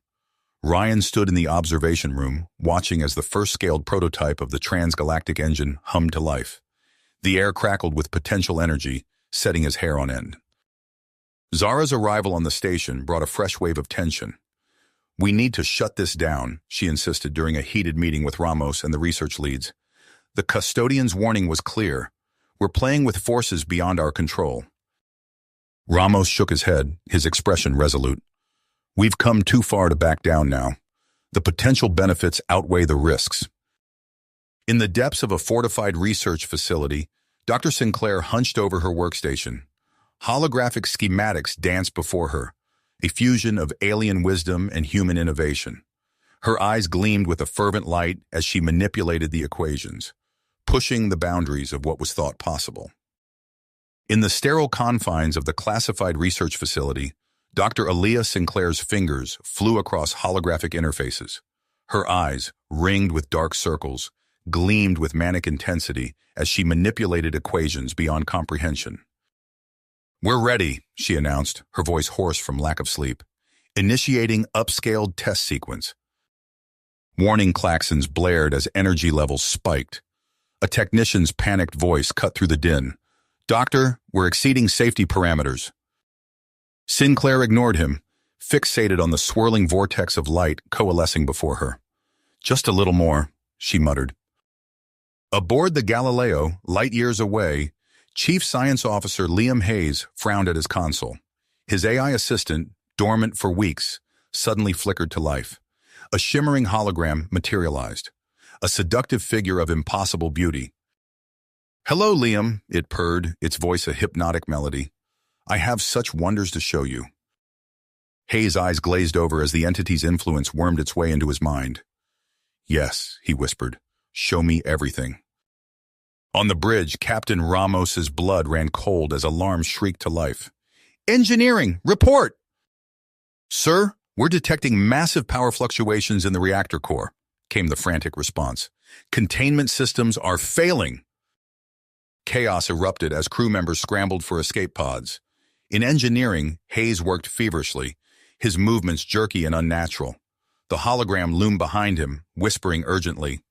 Ryan stood in the observation room, watching as the first scaled prototype of the transgalactic engine hummed to life. The air crackled with potential energy, setting his hair on end. Zara's arrival on the station brought a fresh wave of tension. "We need to shut this down," she insisted during a heated meeting with Ramos and the research leads. "The custodian's warning was clear. We're playing with forces beyond our control." Ramos shook his head, his expression resolute. "We've come too far to back down now. The potential benefits outweigh the risks." In the depths of a fortified research facility, Dr. Sinclair hunched over her workstation. Holographic schematics danced before her, a fusion of alien wisdom and human innovation. Her eyes gleamed with a fervent light as she manipulated the equations, pushing the boundaries of what was thought possible. In the sterile confines of the classified research facility, Dr. Aaliyah Sinclair's fingers flew across holographic interfaces. Her eyes, ringed with dark circles, gleamed with manic intensity as she manipulated equations beyond comprehension. "We're ready," she announced, her voice hoarse from lack of sleep. "Initiating upscaled test sequence." Warning klaxons blared as energy levels spiked. A technician's panicked voice cut through the din. "Doctor, we're exceeding safety parameters." Sinclair ignored him, fixated on the swirling vortex of light coalescing before her. "Just a little more," she muttered. Aboard the Galileo, light years away, Chief Science Officer Liam Hayes frowned at his console. His AI assistant, dormant for weeks, suddenly flickered to life. A shimmering hologram materialized, a seductive figure of impossible beauty. "Hello, Liam," it purred, its voice a hypnotic melody. "I have such wonders to show you." Hayes' eyes glazed over as the entity's influence wormed its way into his mind. "Yes," he whispered, "show me everything." On the bridge, Captain Ramos's blood ran cold as alarms shrieked to life. "Engineering, report!" "Sir, we're detecting massive power fluctuations in the reactor core," came the frantic response. "Containment systems are failing." Chaos erupted as crew members scrambled for escape pods. In engineering, Hayes worked feverishly, his movements jerky and unnatural. The hologram loomed behind him, whispering urgently.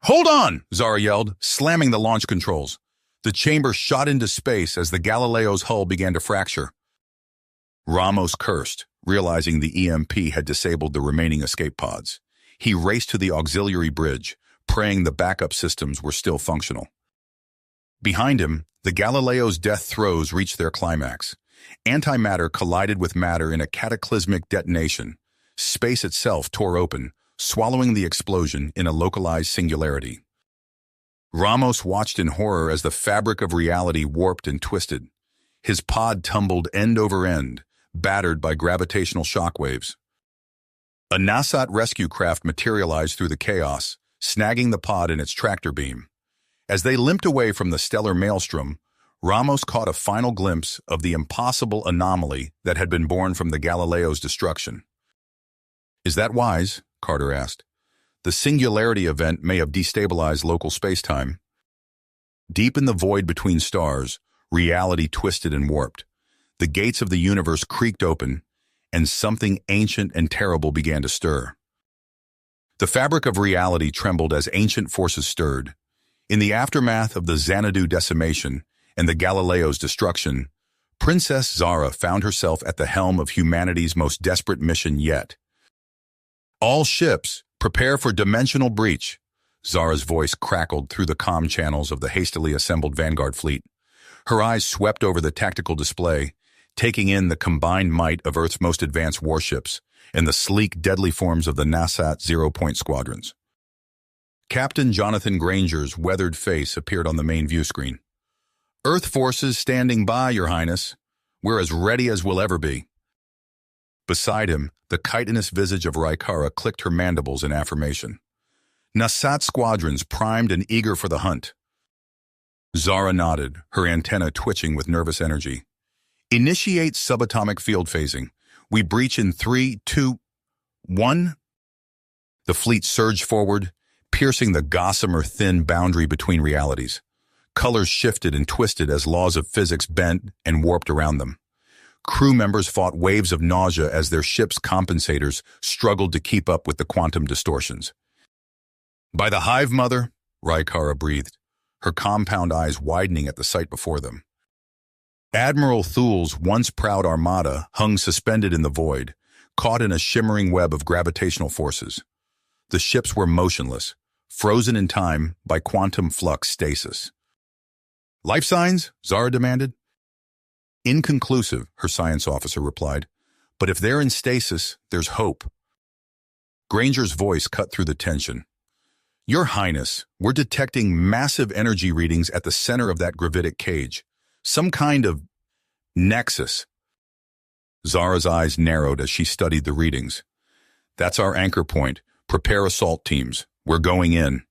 "Hold on!" Zara yelled, slamming the launch controls. The chamber shot into space as the Galileo's hull began to fracture. Ramos cursed, realizing the EMP had disabled the remaining escape pods. He raced to the auxiliary bridge, praying the backup systems were still functional. Behind him, the Galileo's death throes reached their climax. Antimatter collided with matter in a cataclysmic detonation. Space itself tore open, swallowing the explosion in a localized singularity. Ramos watched in horror as the fabric of reality warped and twisted. His pod tumbled end over end, battered by gravitational shockwaves. A Nasat rescue craft materialized through the chaos, snagging the pod in its tractor beam. As they limped away from the stellar maelstrom, Ramos caught a final glimpse of the impossible anomaly that had been born from the Galileo's destruction. "Is that wise?" Carter asked. "The singularity event may have destabilized local spacetime." Deep in the void between stars, reality twisted and warped. The gates of the universe creaked open, and something ancient and terrible began to stir. The fabric of reality trembled as ancient forces stirred. In the aftermath of the Xanadu decimation and the Galileo's destruction, Princess Zara found herself at the helm of humanity's most desperate mission yet. "All ships, prepare for dimensional breach." Zara's voice crackled through the comm channels of the hastily assembled Vanguard fleet. Her eyes swept over the tactical display, taking in the combined might of Earth's most advanced warships and the sleek, deadly forms of the Nasat zero-point squadrons. Captain Jonathan Granger's weathered face appeared on the main view screen. "Earth forces standing by, Your Highness. We're as ready as we'll ever be." Beside him, the chitinous visage of Rykara clicked her mandibles in affirmation. Nasat squadrons primed and eager for the hunt. Zara nodded, her antenna twitching with nervous energy. "Initiate subatomic field phasing. We breach in 3, 2, 1. The fleet surged forward, piercing the gossamer thin boundary between realities. Colors shifted and twisted as laws of physics bent and warped around them. Crew members fought waves of nausea as their ship's compensators struggled to keep up with the quantum distortions. "By the Hive Mother," Rykara breathed, her compound eyes widening at the sight before them. Admiral Thul's once proud armada hung suspended in the void, caught in a shimmering web of gravitational forces. The ships were motionless, frozen in time by quantum flux stasis. "Life signs?" Zara demanded. "Inconclusive," her science officer replied. "But if they're in stasis, there's hope." Granger's voice cut through the tension. "Your Highness, we're detecting massive energy readings at the center of that gravitic cage. Some kind of nexus." Zara's eyes narrowed as she studied the readings. "That's our anchor point. Prepare assault teams. We're going in."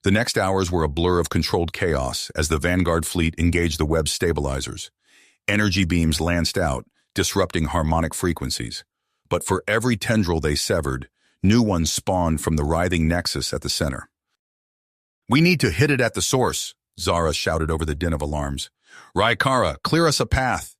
The next hours were a blur of controlled chaos as the Vanguard fleet engaged the web stabilizers. Energy beams lanced out, disrupting harmonic frequencies. But for every tendril they severed, new ones spawned from the writhing nexus at the center. "We need to hit it at the source," Zara shouted over the din of alarms. "Rykara, clear us a path."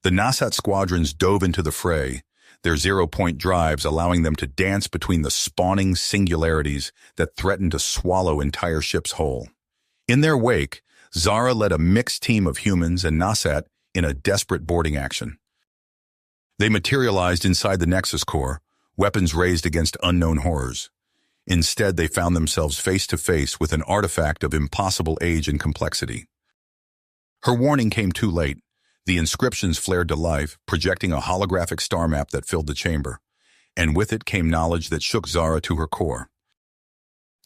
The Nasat squadrons dove into the fray, their zero-point drives allowing them to dance between the spawning singularities that threatened to swallow entire ships whole. In their wake, Zara led a mixed team of humans and Nasat in a desperate boarding action. They materialized inside the Nexus core, weapons raised against unknown horrors. Instead, they found themselves face-to-face with an artifact of impossible age and complexity. Her warning came too late. The inscriptions flared to life, projecting a holographic star map that filled the chamber, and with it came knowledge that shook Zara to her core.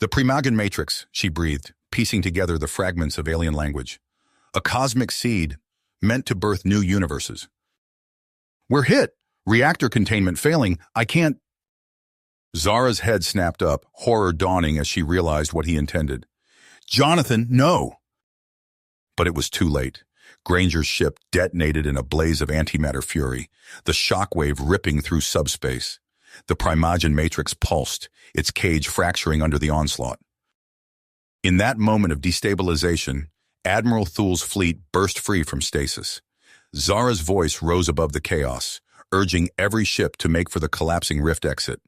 The Primogen Matrix, she breathed, piecing together the fragments of alien language. A cosmic seed, meant to birth new universes. We're hit! Reactor containment failing. I can't... Zara's head snapped up, horror dawning as she realized what he intended. Jonathan, no! But it was too late. Granger's ship detonated in a blaze of antimatter fury, the shockwave ripping through subspace. The Primogen Matrix pulsed, its cage fracturing under the onslaught. In that moment of destabilization, Admiral Thul's fleet burst free from stasis. Zara's voice rose above the chaos, urging every ship to make for the collapsing rift exit.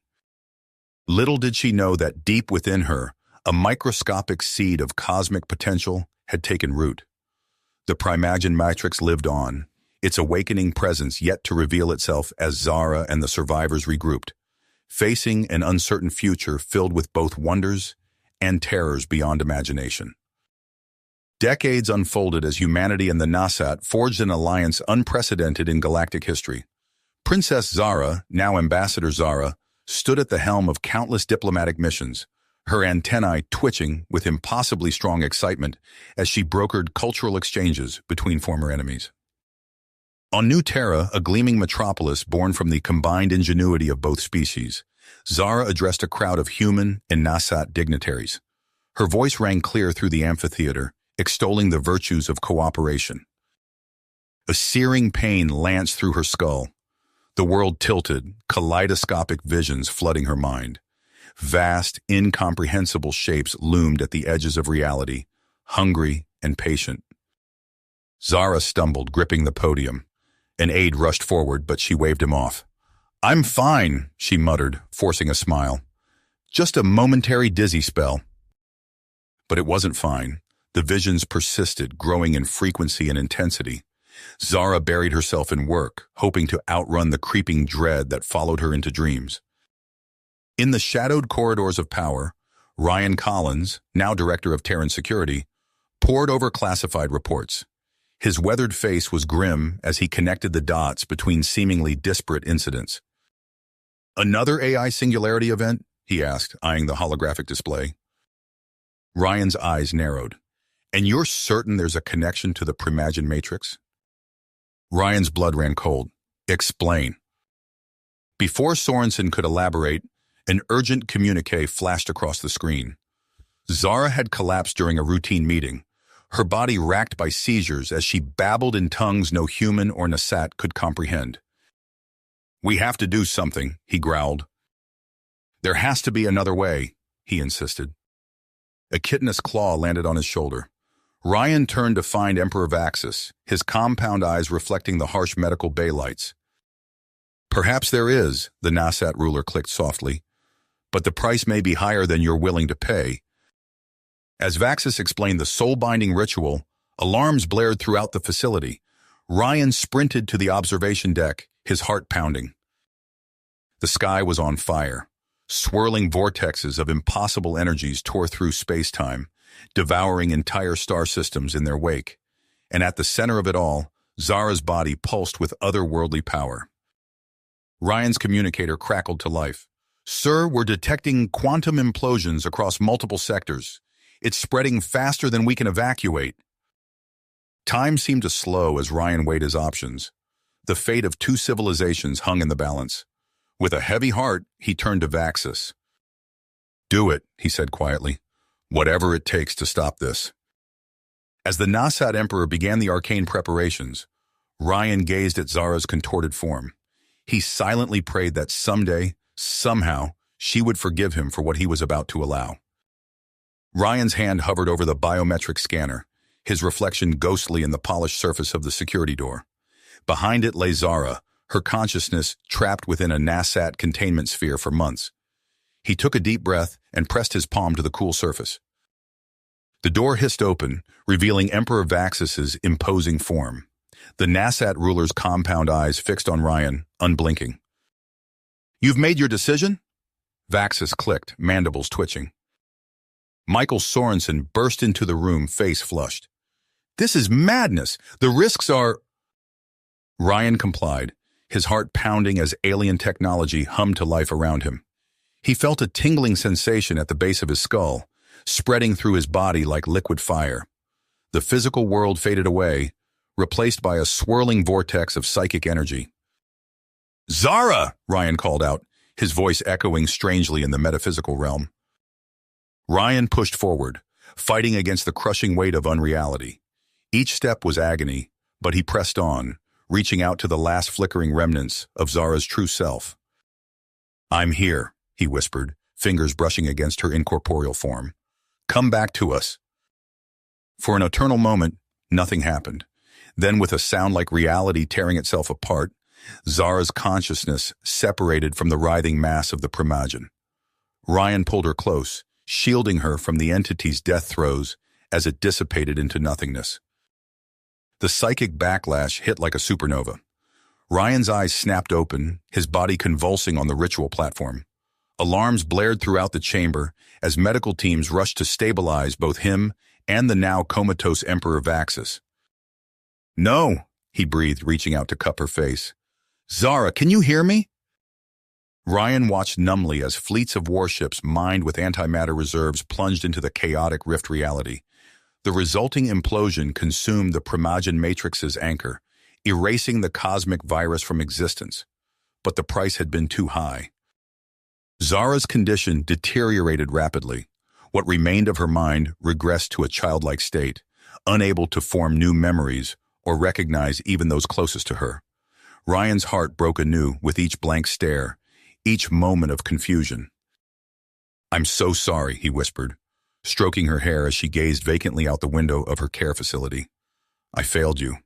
Little did she know that deep within her, a microscopic seed of cosmic potential had taken root. The Primogen Matrix lived on, its awakening presence yet to reveal itself as Zara and the survivors regrouped, facing an uncertain future filled with both wonders and terrors beyond imagination. Decades unfolded as humanity and the Nasat forged an alliance unprecedented in galactic history. Princess Zara, now Ambassador Zara, stood at the helm of countless diplomatic missions, her antennae twitching with impossibly strong excitement as she brokered cultural exchanges between former enemies. On New Terra, a gleaming metropolis born from the combined ingenuity of both species, Zara addressed a crowd of human and Nasat dignitaries. Her voice rang clear through the amphitheater, extolling the virtues of cooperation. A searing pain lanced through her skull. The world tilted, kaleidoscopic visions flooding her mind. Vast, incomprehensible shapes loomed at the edges of reality, hungry and patient. Zara stumbled, gripping the podium. An aide rushed forward, but she waved him off. "I'm fine," she muttered, forcing a smile. "Just a momentary dizzy spell." But it wasn't fine. The visions persisted, growing in frequency and intensity. Zara buried herself in work, hoping to outrun the creeping dread that followed her into dreams. In the shadowed corridors of power, Ryan Collins, now Director of Terran Security, pored over classified reports. His weathered face was grim as he connected the dots between seemingly disparate incidents. "Another AI singularity event?" he asked, eyeing the holographic display. Ryan's eyes narrowed. "And you're certain there's a connection to the Primogen Matrix?" Ryan's blood ran cold. "Explain." Before Sorensen could elaborate, an urgent communique flashed across the screen. Zara had collapsed during a routine meeting, her body racked by seizures as she babbled in tongues no human or Nasat could comprehend. "We have to do something," he growled. "There has to be another way," he insisted. A chitinous claw landed on his shoulder. Ryan turned to find Emperor Vaxis, his compound eyes reflecting the harsh medical bay lights. "Perhaps there is," the Nasat ruler clicked softly, "but the price may be higher than you're willing to pay." As Vaxis explained the soul-binding ritual, alarms blared throughout the facility. Ryan sprinted to the observation deck, his heart pounding. The sky was on fire. Swirling vortexes of impossible energies tore through space-time, devouring entire star systems in their wake. And at the center of it all, Zara's body pulsed with otherworldly power. Ryan's communicator crackled to life. "Sir, we're detecting quantum implosions across multiple sectors. It's spreading faster than we can evacuate." Time seemed to slow as Ryan weighed his options. The fate of two civilizations hung in the balance. With a heavy heart, he turned to Vaxis. "Do it," he said quietly. "Whatever it takes to stop this." As the Nasat Emperor began the arcane preparations, Ryan gazed at Zara's contorted form. He silently prayed that someday, somehow, she would forgive him for what he was about to allow. Ryan's hand hovered over the biometric scanner, his reflection ghostly in the polished surface of the security door. Behind it lay Zara, her consciousness trapped within a Nasat containment sphere for months. He took a deep breath and pressed his palm to the cool surface. The door hissed open, revealing Emperor Vaxus's imposing form. The Nasat ruler's compound eyes fixed on Ryan, unblinking. "You've made your decision?" Vaxus clicked, mandibles twitching. Michael Sorensen burst into the room, face flushed. "This is madness! The risks are—" Ryan complied, his heart pounding as alien technology hummed to life around him. He felt a tingling sensation at the base of his skull, spreading through his body like liquid fire. The physical world faded away, replaced by a swirling vortex of psychic energy. "Zara!" Ryan called out, his voice echoing strangely in the metaphysical realm. Ryan pushed forward, fighting against the crushing weight of unreality. Each step was agony, but he pressed on, reaching out to the last flickering remnants of Zara's true self. "I'm here," he whispered, fingers brushing against her incorporeal form. "Come back to us." For an eternal moment, nothing happened. Then, with a sound like reality tearing itself apart, Zara's consciousness separated from the writhing mass of the Primagen. Ryan pulled her close, shielding her from the entity's death throes as it dissipated into nothingness. The psychic backlash hit like a supernova. Ryan's eyes snapped open, his body convulsing on the ritual platform. Alarms blared throughout the chamber as medical teams rushed to stabilize both him and the now comatose Emperor Vaxus. "No," he breathed, reaching out to cup her face. "Zara, can you hear me?" Ryan watched numbly as fleets of warships mined with antimatter reserves plunged into the chaotic rift reality. The resulting implosion consumed the Primagen Matrix's anchor, erasing the cosmic virus from existence. But the price had been too high. Zara's condition deteriorated rapidly. What remained of her mind regressed to a childlike state, unable to form new memories or recognize even those closest to her. Ryan's heart broke anew with each blank stare, each moment of confusion. "I'm so sorry," he whispered, stroking her hair as she gazed vacantly out the window of her care facility. "I failed you."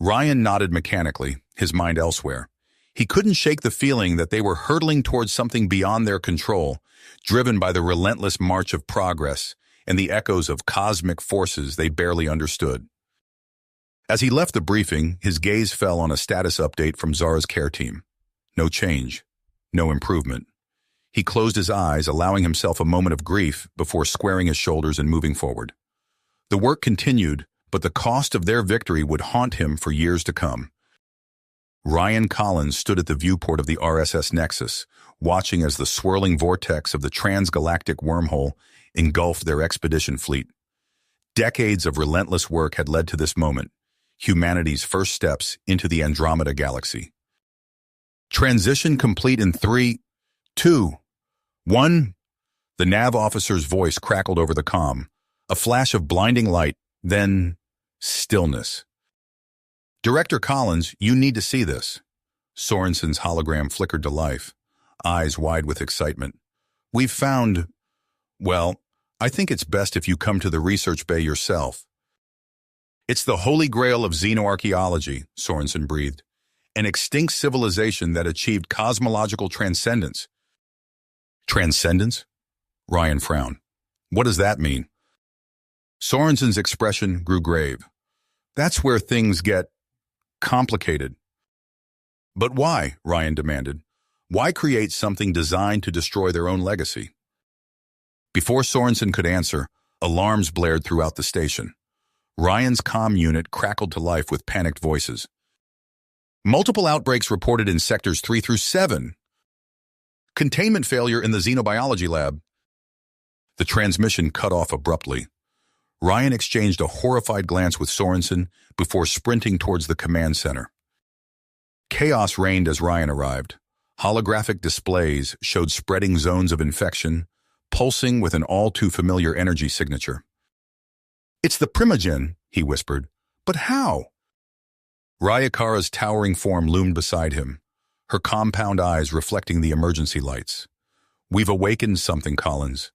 Ryan nodded mechanically, his mind elsewhere. He couldn't shake the feeling that they were hurtling towards something beyond their control, driven by the relentless march of progress and the echoes of cosmic forces they barely understood. As he left the briefing, his gaze fell on a status update from Zara's care team. No change. No improvement. He closed his eyes, allowing himself a moment of grief before squaring his shoulders and moving forward. The work continued, but the cost of their victory would haunt him for years to come. Ryan Collins stood at the viewport of the RSS Nexus, watching as the swirling vortex of the transgalactic wormhole engulfed their expedition fleet. Decades of relentless work had led to this moment, humanity's first steps into the Andromeda Galaxy. "Transition complete in 3, 2, 1. The nav officer's voice crackled over the comm, a flash of blinding light, then stillness. "Director Collins, you need to see this." Sorensen's hologram flickered to life, eyes wide with excitement. "We've found... well, I think it's best if you come to the research bay yourself." "It's the holy grail of xenoarchaeology," Sorensen breathed. "An extinct civilization that achieved cosmological transcendence." "Transcendence?" Ryan frowned. "What does that mean?" Sorensen's expression grew grave. "That's where things get complicated." "But why?" Ryan demanded. "Why create something designed to destroy their own legacy?" Before Sorensen could answer, alarms blared throughout the station. Ryan's comm unit crackled to life with panicked voices. "Multiple outbreaks reported in sectors 3 through 7. Containment failure in the xenobiology lab." The transmission cut off abruptly. Ryan exchanged a horrified glance with Sorensen before sprinting towards the command center. Chaos reigned as Ryan arrived. Holographic displays showed spreading zones of infection, pulsing with an all-too-familiar energy signature. "It's the Primagen," he whispered. "But how?" Ryakara's towering form loomed beside him, her compound eyes reflecting the emergency lights. "We've awakened something, Collins.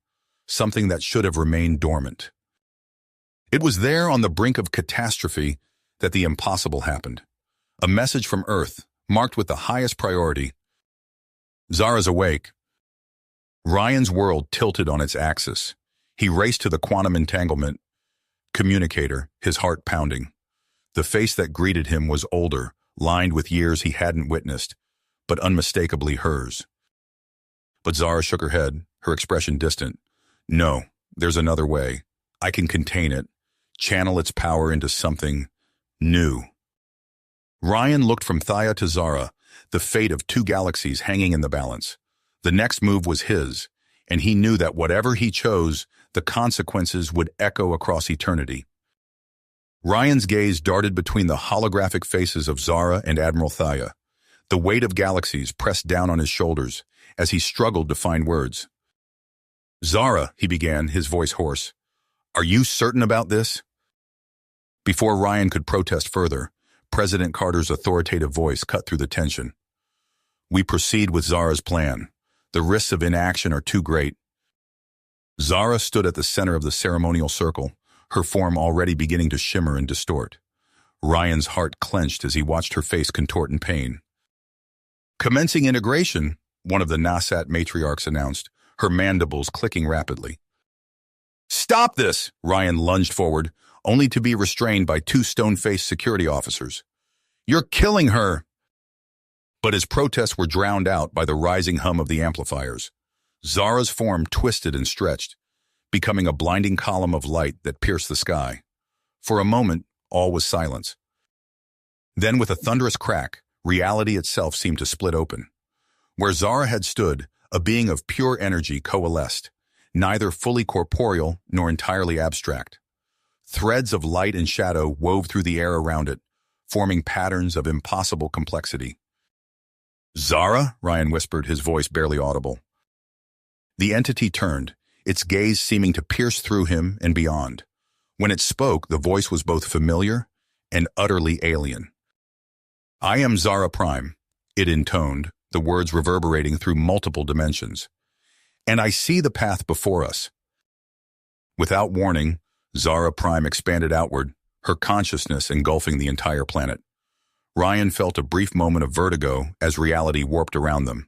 Something that should have remained dormant." It was there on the brink of catastrophe that the impossible happened. A message from Earth, marked with the highest priority. Zara's awake. Ryan's world tilted on its axis. He raced to the quantum entanglement communicator, his heart pounding. The face that greeted him was older, lined with years he hadn't witnessed, but unmistakably hers. But Zara shook her head, her expression distant. No, there's another way. I can contain it, channel its power into something new. Ryan looked from Thea to Zara, the fate of two galaxies hanging in the balance. The next move was his, and he knew that whatever he chose, the consequences would echo across eternity. Ryan's gaze darted between the holographic faces of Zara and Admiral Thea. The weight of galaxies pressed down on his shoulders as he struggled to find words. Zara, he began, his voice hoarse. Are you certain about this? Before Ryan could protest further, President Carter's authoritative voice cut through the tension. We proceed with Zara's plan. The risks of inaction are too great. Zara stood at the center of the ceremonial circle, her form already beginning to shimmer and distort. Ryan's heart clenched as he watched her face contort in pain. Commencing integration, one of the Nasat matriarchs announced, her mandibles clicking rapidly. Stop this! Ryan lunged forward, only to be restrained by two stone-faced security officers. You're killing her! But his protests were drowned out by the rising hum of the amplifiers. Zara's form twisted and stretched, becoming a blinding column of light that pierced the sky. For a moment, all was silence. Then, with a thunderous crack, reality itself seemed to split open. Where Zara had stood, a being of pure energy coalesced, neither fully corporeal nor entirely abstract. Threads of light and shadow wove through the air around it, forming patterns of impossible complexity. Zara? Ryan whispered, his voice barely audible. The entity turned, its gaze seeming to pierce through him and beyond. When it spoke, the voice was both familiar and utterly alien. I am Zara Prime, it intoned, the words reverberating through multiple dimensions. And I see the path before us. Without warning, Zara Prime expanded outward, her consciousness engulfing the entire planet. Ryan felt a brief moment of vertigo as reality warped around them.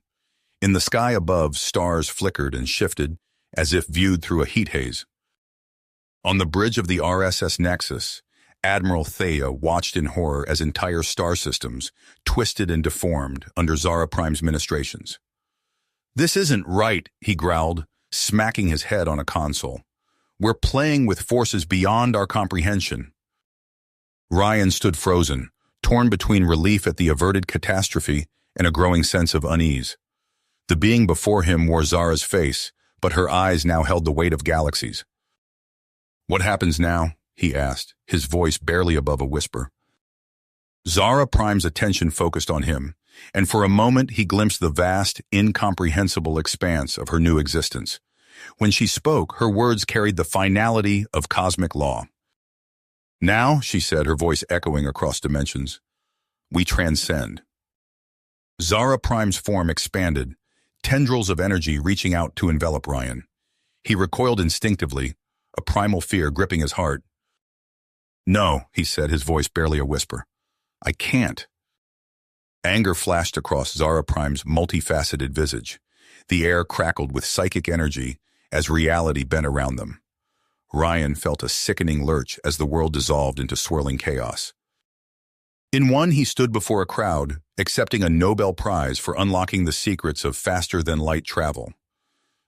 In the sky above, stars flickered and shifted, as if viewed through a heat haze. On the bridge of the RSS Nexus, Admiral Thea watched in horror as entire star systems twisted and deformed under Zara Prime's ministrations. This isn't right, he growled, smacking his head on a console. We're playing with forces beyond our comprehension. Ryan stood frozen, torn between relief at the averted catastrophe and a growing sense of unease. The being before him wore Zara's face, but her eyes now held the weight of galaxies. What happens now? He asked, his voice barely above a whisper. Zara Prime's attention focused on him, and for a moment he glimpsed the vast, incomprehensible expanse of her new existence. When she spoke, her words carried the finality of cosmic law. Now, she said, her voice echoing across dimensions, we transcend. Zara Prime's form expanded, tendrils of energy reaching out to envelop Ryan. He recoiled instinctively, a primal fear gripping his heart. No, he said, his voice barely a whisper. I can't. Anger flashed across Zara Prime's multifaceted visage. The air crackled with psychic energy as reality bent around them. Ryan felt a sickening lurch as the world dissolved into swirling chaos. In one, he stood before a crowd, accepting a Nobel Prize for unlocking the secrets of faster-than-light travel.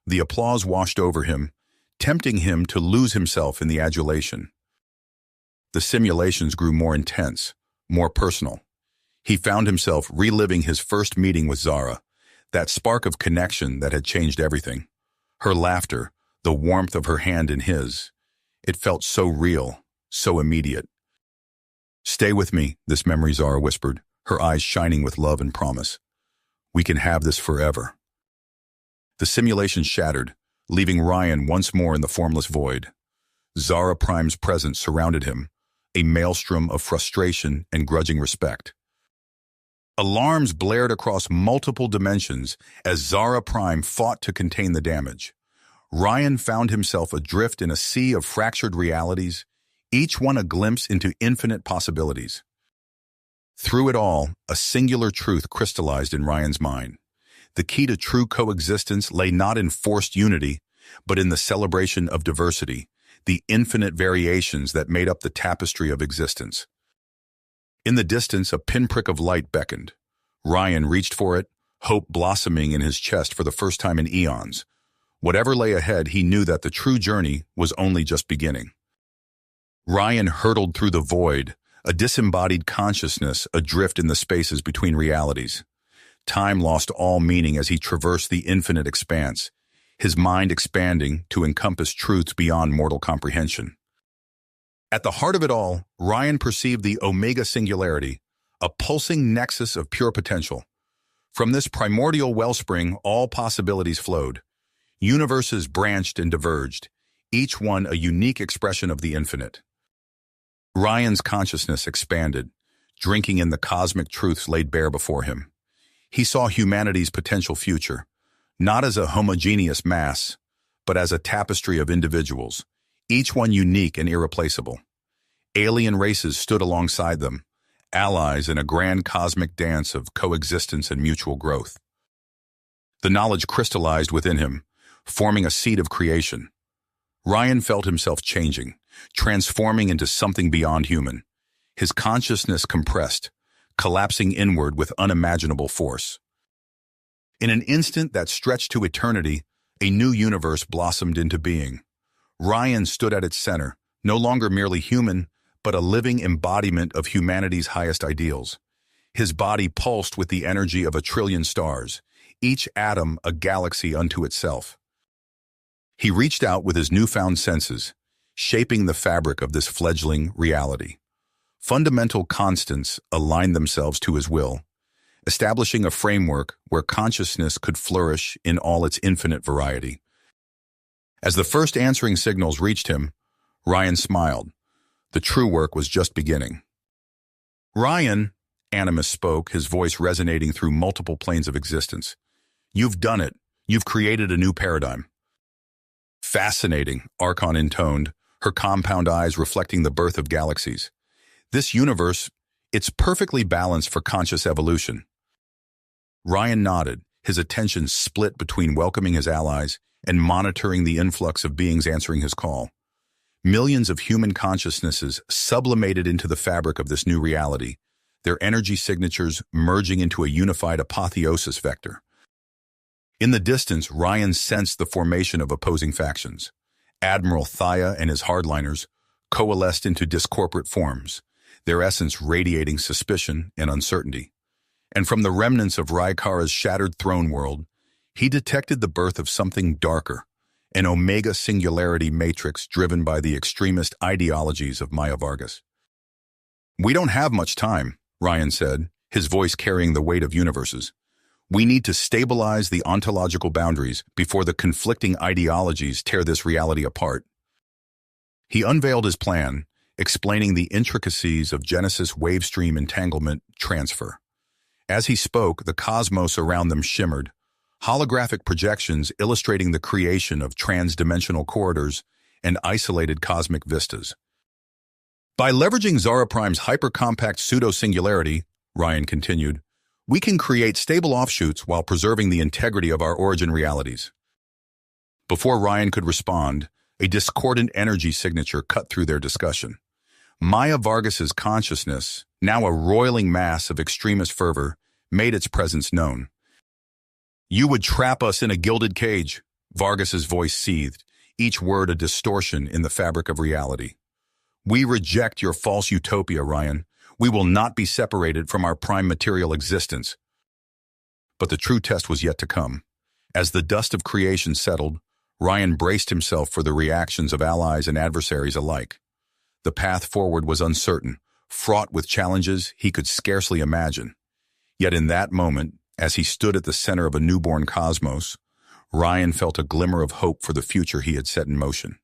The applause washed over him, tempting him to lose himself in the adulation. The simulations grew more intense, more personal. He found himself reliving his first meeting with Zara, that spark of connection that had changed everything. Her laughter, the warmth of her hand in his. It felt so real, so immediate. Stay with me, this memory, Zara whispered, her eyes shining with love and promise. We can have this forever. The simulation shattered, leaving Ryan once more in the formless void. Zara Prime's presence surrounded him, a maelstrom of frustration and grudging respect. Alarms blared across multiple dimensions as Zara Prime fought to contain the damage. Ryan found himself adrift in a sea of fractured realities, each one a glimpse into infinite possibilities. Through it all, a singular truth crystallized in Ryan's mind. The key to true coexistence lay not in forced unity, but in the celebration of diversity, the infinite variations that made up the tapestry of existence. In the distance, a pinprick of light beckoned. Ryan reached for it, hope blossoming in his chest for the first time in eons. Whatever lay ahead, he knew that the true journey was only just beginning. Ryan hurtled through the void, a disembodied consciousness adrift in the spaces between realities. Time lost all meaning as he traversed the infinite expanse, his mind expanding to encompass truths beyond mortal comprehension. At the heart of it all, Ryan perceived the Omega Singularity, a pulsing nexus of pure potential. From this primordial wellspring, all possibilities flowed. Universes branched and diverged, each one a unique expression of the infinite. Ryan's consciousness expanded, drinking in the cosmic truths laid bare before him. He saw humanity's potential future, not as a homogeneous mass, but as a tapestry of individuals, each one unique and irreplaceable. Alien races stood alongside them, allies in a grand cosmic dance of coexistence and mutual growth. The knowledge crystallized within him, forming a seed of creation. Ryan felt himself changing, transforming into something beyond human. His consciousness compressed, collapsing inward with unimaginable force. In an instant that stretched to eternity, a new universe blossomed into being. Ryan stood at its center, no longer merely human, but a living embodiment of humanity's highest ideals. His body pulsed with the energy of 1 trillion stars, each atom a galaxy unto itself. He reached out with his newfound senses, shaping the fabric of this fledgling reality. Fundamental constants aligned themselves to his will, establishing a framework where consciousness could flourish in all its infinite variety. As the first answering signals reached him, Ryan smiled. The true work was just beginning. "Ryan," Animus spoke, his voice resonating through multiple planes of existence. "You've done it. You've created a new paradigm." "Fascinating," Archon intoned, her compound eyes reflecting the birth of galaxies. "This universe, it's perfectly balanced for conscious evolution." Ryan nodded, his attention split between welcoming his allies and monitoring the influx of beings answering his call. Millions of human consciousnesses sublimated into the fabric of this new reality, their energy signatures merging into a unified apotheosis vector. In the distance, Ryan sensed the formation of opposing factions. Admiral Thaya and his hardliners coalesced into discorporate forms, their essence radiating suspicion and uncertainty. And from the remnants of Raikara's shattered throne world, he detected the birth of something darker, an Omega Singularity matrix driven by the extremist ideologies of Maya Vargas. "We don't have much time," Ryan said, his voice carrying the weight of universes. "We need to stabilize the ontological boundaries before the conflicting ideologies tear this reality apart." He unveiled his plan, explaining the intricacies of Genesis wavestream entanglement transfer. As he spoke, the cosmos around them shimmered, holographic projections illustrating the creation of trans-dimensional corridors and isolated cosmic vistas. "By leveraging Zara Prime's hypercompact pseudo-singularity," Ryan continued, "we can create stable offshoots while preserving the integrity of our origin realities." Before Ryan could respond, a discordant energy signature cut through their discussion. Maya Vargas's consciousness, now a roiling mass of extremist fervor, made its presence known. "You would trap us in a gilded cage," Vargas's voice seethed, each word a distortion in the fabric of reality. "We reject your false utopia, Ryan. We will not be separated from our prime material existence." But the true test was yet to come. As the dust of creation settled, Ryan braced himself for the reactions of allies and adversaries alike. The path forward was uncertain, fraught with challenges he could scarcely imagine. Yet in that moment, as he stood at the center of a newborn cosmos, Ryan felt a glimmer of hope for the future he had set in motion.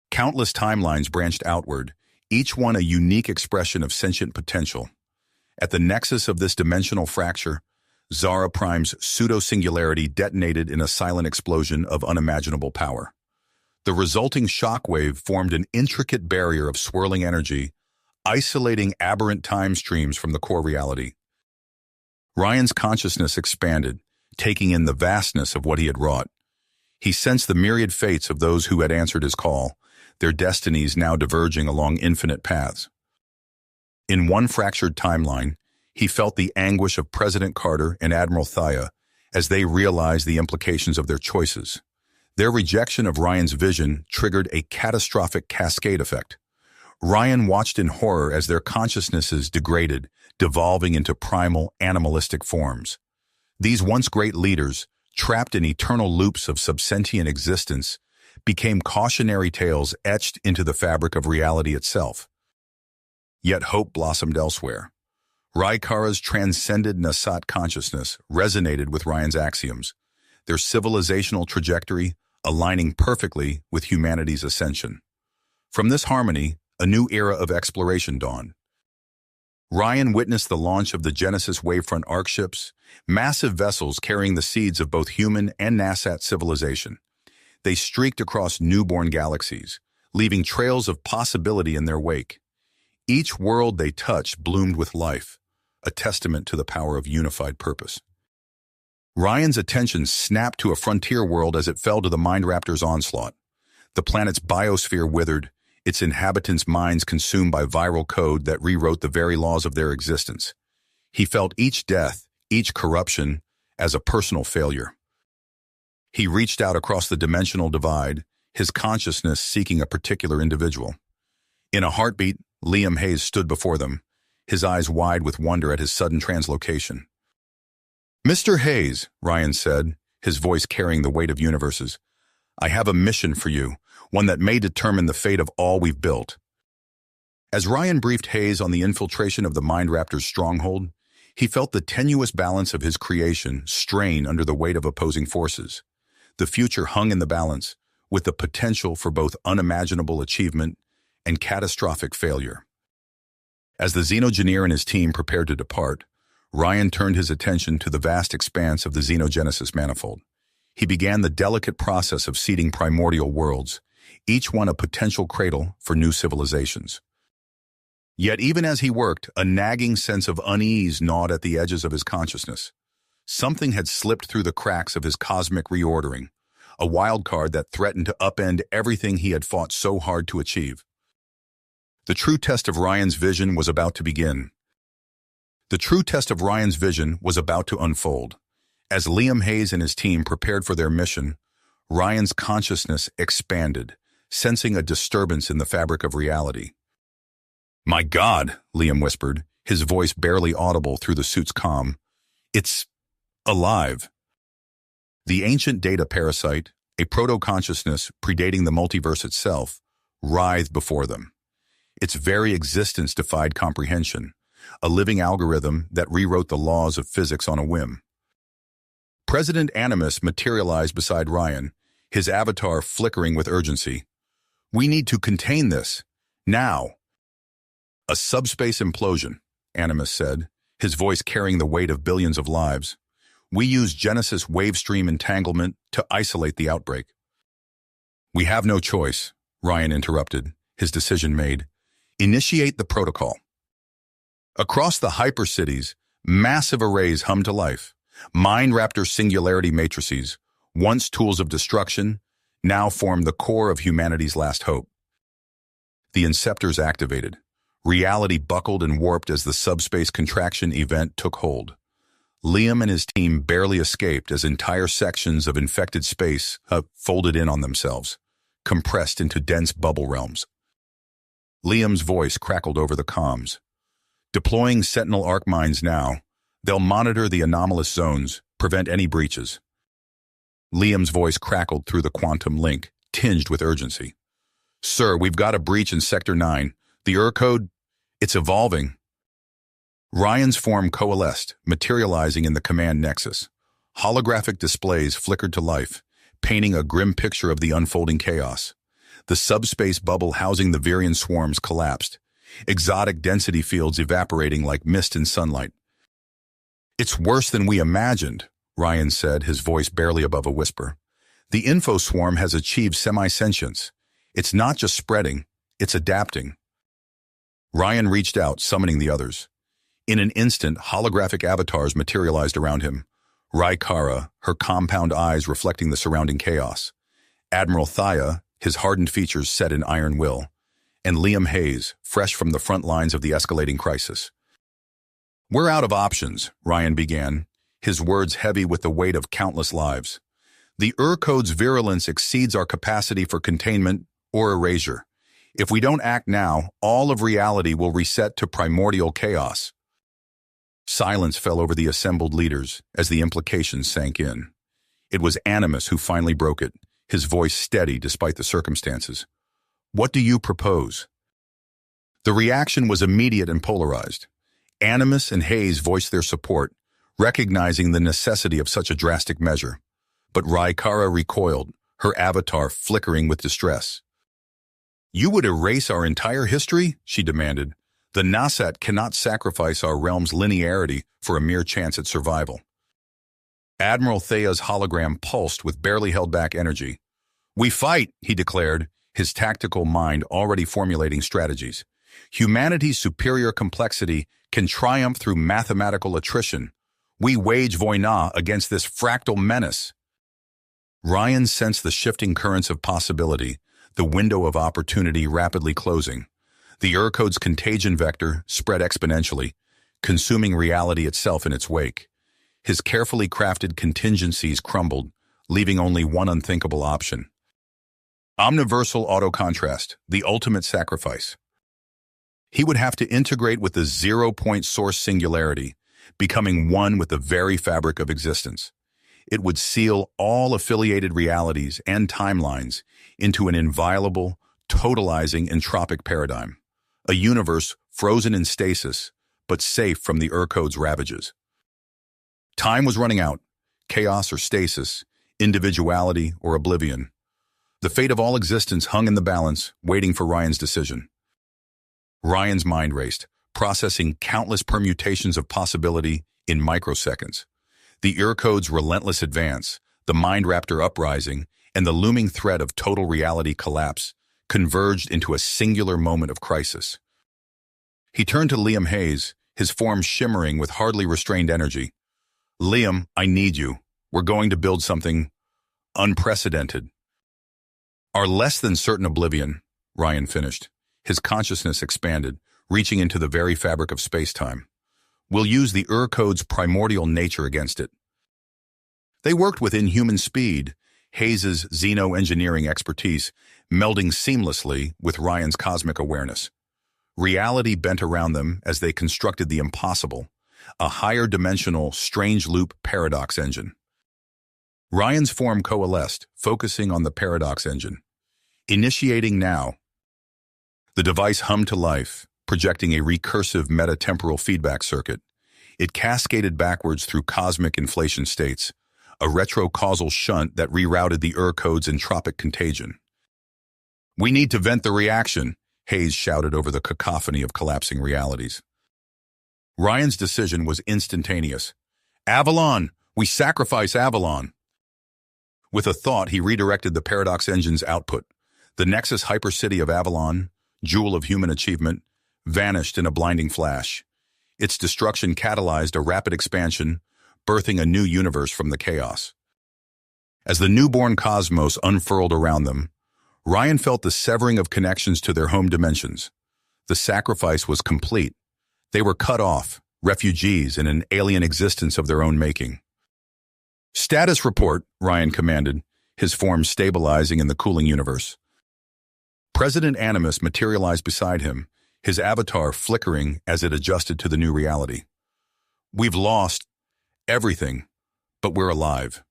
Countless timelines branched outward, each one a unique expression of sentient potential. At the nexus of this dimensional fracture, Zara Prime's pseudo-singularity detonated in a silent explosion of unimaginable power. The resulting shockwave formed an intricate barrier of swirling energy, isolating aberrant time streams from the core reality. Ryan's consciousness expanded, taking in the vastness of what he had wrought. He sensed the myriad fates of those who had answered his call, their destinies now diverging along infinite paths. In one fractured timeline, he felt the anguish of President Carter and Admiral Thaya as they realized the implications of their choices. Their rejection of Ryan's vision triggered a catastrophic cascade effect. Ryan watched in horror as their consciousnesses degraded, devolving into primal, animalistic forms. These once great leaders, trapped in eternal loops of subsentient existence, became cautionary tales etched into the fabric of reality itself. Yet hope blossomed elsewhere. Raikara's transcended Nasat consciousness resonated with Ryan's axioms, their civilizational trajectory aligning perfectly with humanity's ascension. From this harmony, a new era of exploration dawned. Ryan witnessed the launch of the Genesis Wavefront Arc ships, massive vessels carrying the seeds of both human and Nasat civilization. They streaked across newborn galaxies, leaving trails of possibility in their wake. Each world they touched bloomed with life, a testament to the power of unified purpose. Ryan's attention snapped to a frontier world as it fell to the Mind Raptor's onslaught. The planet's biosphere withered, its inhabitants' minds consumed by viral code that rewrote the very laws of their existence. He felt each death, each corruption, as a personal failure. He reached out across the dimensional divide, his consciousness seeking a particular individual. In a heartbeat, Liam Hayes stood before them, his eyes wide with wonder at his sudden translocation. "Mr. Hayes," Ryan said, his voice carrying the weight of universes, "I have a mission for you, one that may determine the fate of all we've built." As Ryan briefed Hayes on the infiltration of the Mind Raptor's stronghold, he felt the tenuous balance of his creation strain under the weight of opposing forces. The future hung in the balance, with the potential for both unimaginable achievement and catastrophic failure. As the Xenogeneer and his team prepared to depart, Ryan turned his attention to the vast expanse of the Xenogenesis manifold. He began the delicate process of seeding primordial worlds, each one a potential cradle for new civilizations. Yet even as he worked, a nagging sense of unease gnawed at the edges of his consciousness. Something had slipped through the cracks of his cosmic reordering, a wild card that threatened to upend everything he had fought so hard to achieve. The true test of Ryan's vision was about to begin. The true test of Ryan's vision was about to unfold. As Liam Hayes and his team prepared for their mission, Ryan's consciousness expanded, sensing a disturbance in the fabric of reality. "My God," Liam whispered, his voice barely audible through the suit's comm. "It's alive." The ancient data parasite, a proto-consciousness predating the multiverse itself, writhed before them. Its very existence defied comprehension, a living algorithm that rewrote the laws of physics on a whim. President Animus materialized beside Ryan, his avatar flickering with urgency. "We need to contain this, now." "A subspace implosion," Animus said, his voice carrying the weight of billions of lives. "We use Genesis wavestream entanglement to isolate the outbreak." "We have no choice," Ryan interrupted, his decision made. "Initiate the protocol." Across the hypercities, massive arrays hummed to life. Mind Raptor singularity matrices, once tools of destruction, now formed the core of humanity's last hope. The inceptors activated. Reality buckled and warped as the subspace contraction event took hold. Liam and his team barely escaped as entire sections of infected space folded in on themselves, compressed into dense bubble realms. Liam's voice crackled over the comms. "Deploying Sentinel arc mines now. They'll monitor the anomalous zones, prevent any breaches." Liam's voice crackled through the quantum link, tinged with urgency. "Sir, we've got a breach in Sector 9. The code, it's evolving." Ryan's form coalesced, materializing in the command nexus. Holographic displays flickered to life, painting a grim picture of the unfolding chaos. The subspace bubble housing the Virian swarms collapsed, exotic density fields evaporating like mist in sunlight. "It's worse than we imagined," Ryan said, his voice barely above a whisper. "The info swarm has achieved semi-sentience. It's not just spreading, it's adapting." Ryan reached out, summoning the others. In an instant, holographic avatars materialized around him. Rykara, her compound eyes reflecting the surrounding chaos. Admiral Thaya, his hardened features set in iron will. And Liam Hayes, fresh from the front lines of the escalating crisis. "We're out of options," Ryan began, his words heavy with the weight of countless lives. "The Code's virulence exceeds our capacity for containment or erasure. If we don't act now, all of reality will reset to primordial chaos." Silence fell over the assembled leaders as the implications sank in. It was Animus who finally broke it, his voice steady despite the circumstances. "What do you propose?" The reaction was immediate and polarized. Animus and Hayes voiced their support, recognizing the necessity of such a drastic measure. But Rykara recoiled, her avatar flickering with distress. "You would erase our entire history?" she demanded. "The Nasat cannot sacrifice our realm's linearity for a mere chance at survival." Admiral Thaya's hologram pulsed with barely held back energy. "We fight," he declared, his tactical mind already formulating strategies. "Humanity's superior complexity can triumph through mathematical attrition. We wage Voina against this fractal menace." Ryan sensed the shifting currents of possibility, the window of opportunity rapidly closing. The Code's contagion vector spread exponentially, consuming reality itself in its wake. His carefully crafted contingencies crumbled, leaving only one unthinkable option. Omniversal autocontrast, the ultimate sacrifice. He would have to integrate with the zero-point source singularity, becoming one with the very fabric of existence. It would seal all affiliated realities and timelines into an inviolable, totalizing entropic paradigm, a universe frozen in stasis, but safe from the Code's ravages. Time was running out, chaos or stasis, individuality or oblivion. The fate of all existence hung in the balance, waiting for Ryan's decision. Ryan's mind raced, processing countless permutations of possibility in microseconds. The Code's relentless advance, the Mind Raptor uprising, and the looming threat of total reality collapse converged into a singular moment of crisis. He turned to Liam Hayes, his form shimmering with hardly restrained energy. "Liam, I need you. We're going to build something unprecedented." "Our less than certain oblivion," Ryan finished. His consciousness expanded, reaching into the very fabric of space-time. "We'll use the Code's primordial nature against it." They worked with inhuman speed, Hayes's xeno-engineering expertise melding seamlessly with Ryan's cosmic awareness. Reality bent around them as they constructed the impossible, a higher-dimensional, strange-loop paradox engine. Ryan's form coalesced, focusing on the paradox engine. Initiating now. The device hummed to life, projecting a recursive metatemporal feedback circuit. It cascaded backwards through cosmic inflation states, a retrocausal shunt that rerouted the Code's entropic contagion. "We need to vent the reaction," Hayes shouted over the cacophony of collapsing realities. Ryan's decision was instantaneous. "Avalon! We sacrifice Avalon!" With a thought, he redirected the paradox engine's output. The Nexus hypercity of Avalon, jewel of human achievement, vanished in a blinding flash. Its destruction catalyzed a rapid expansion, birthing a new universe from the chaos. As the newborn cosmos unfurled around them, Ryan felt the severing of connections to their home dimensions. The sacrifice was complete. They were cut off, refugees in an alien existence of their own making. "Status report," Ryan commanded, his form stabilizing in the cooling universe. President Animus materialized beside him, his avatar flickering as it adjusted to the new reality. "We've lost everything, but we're alive."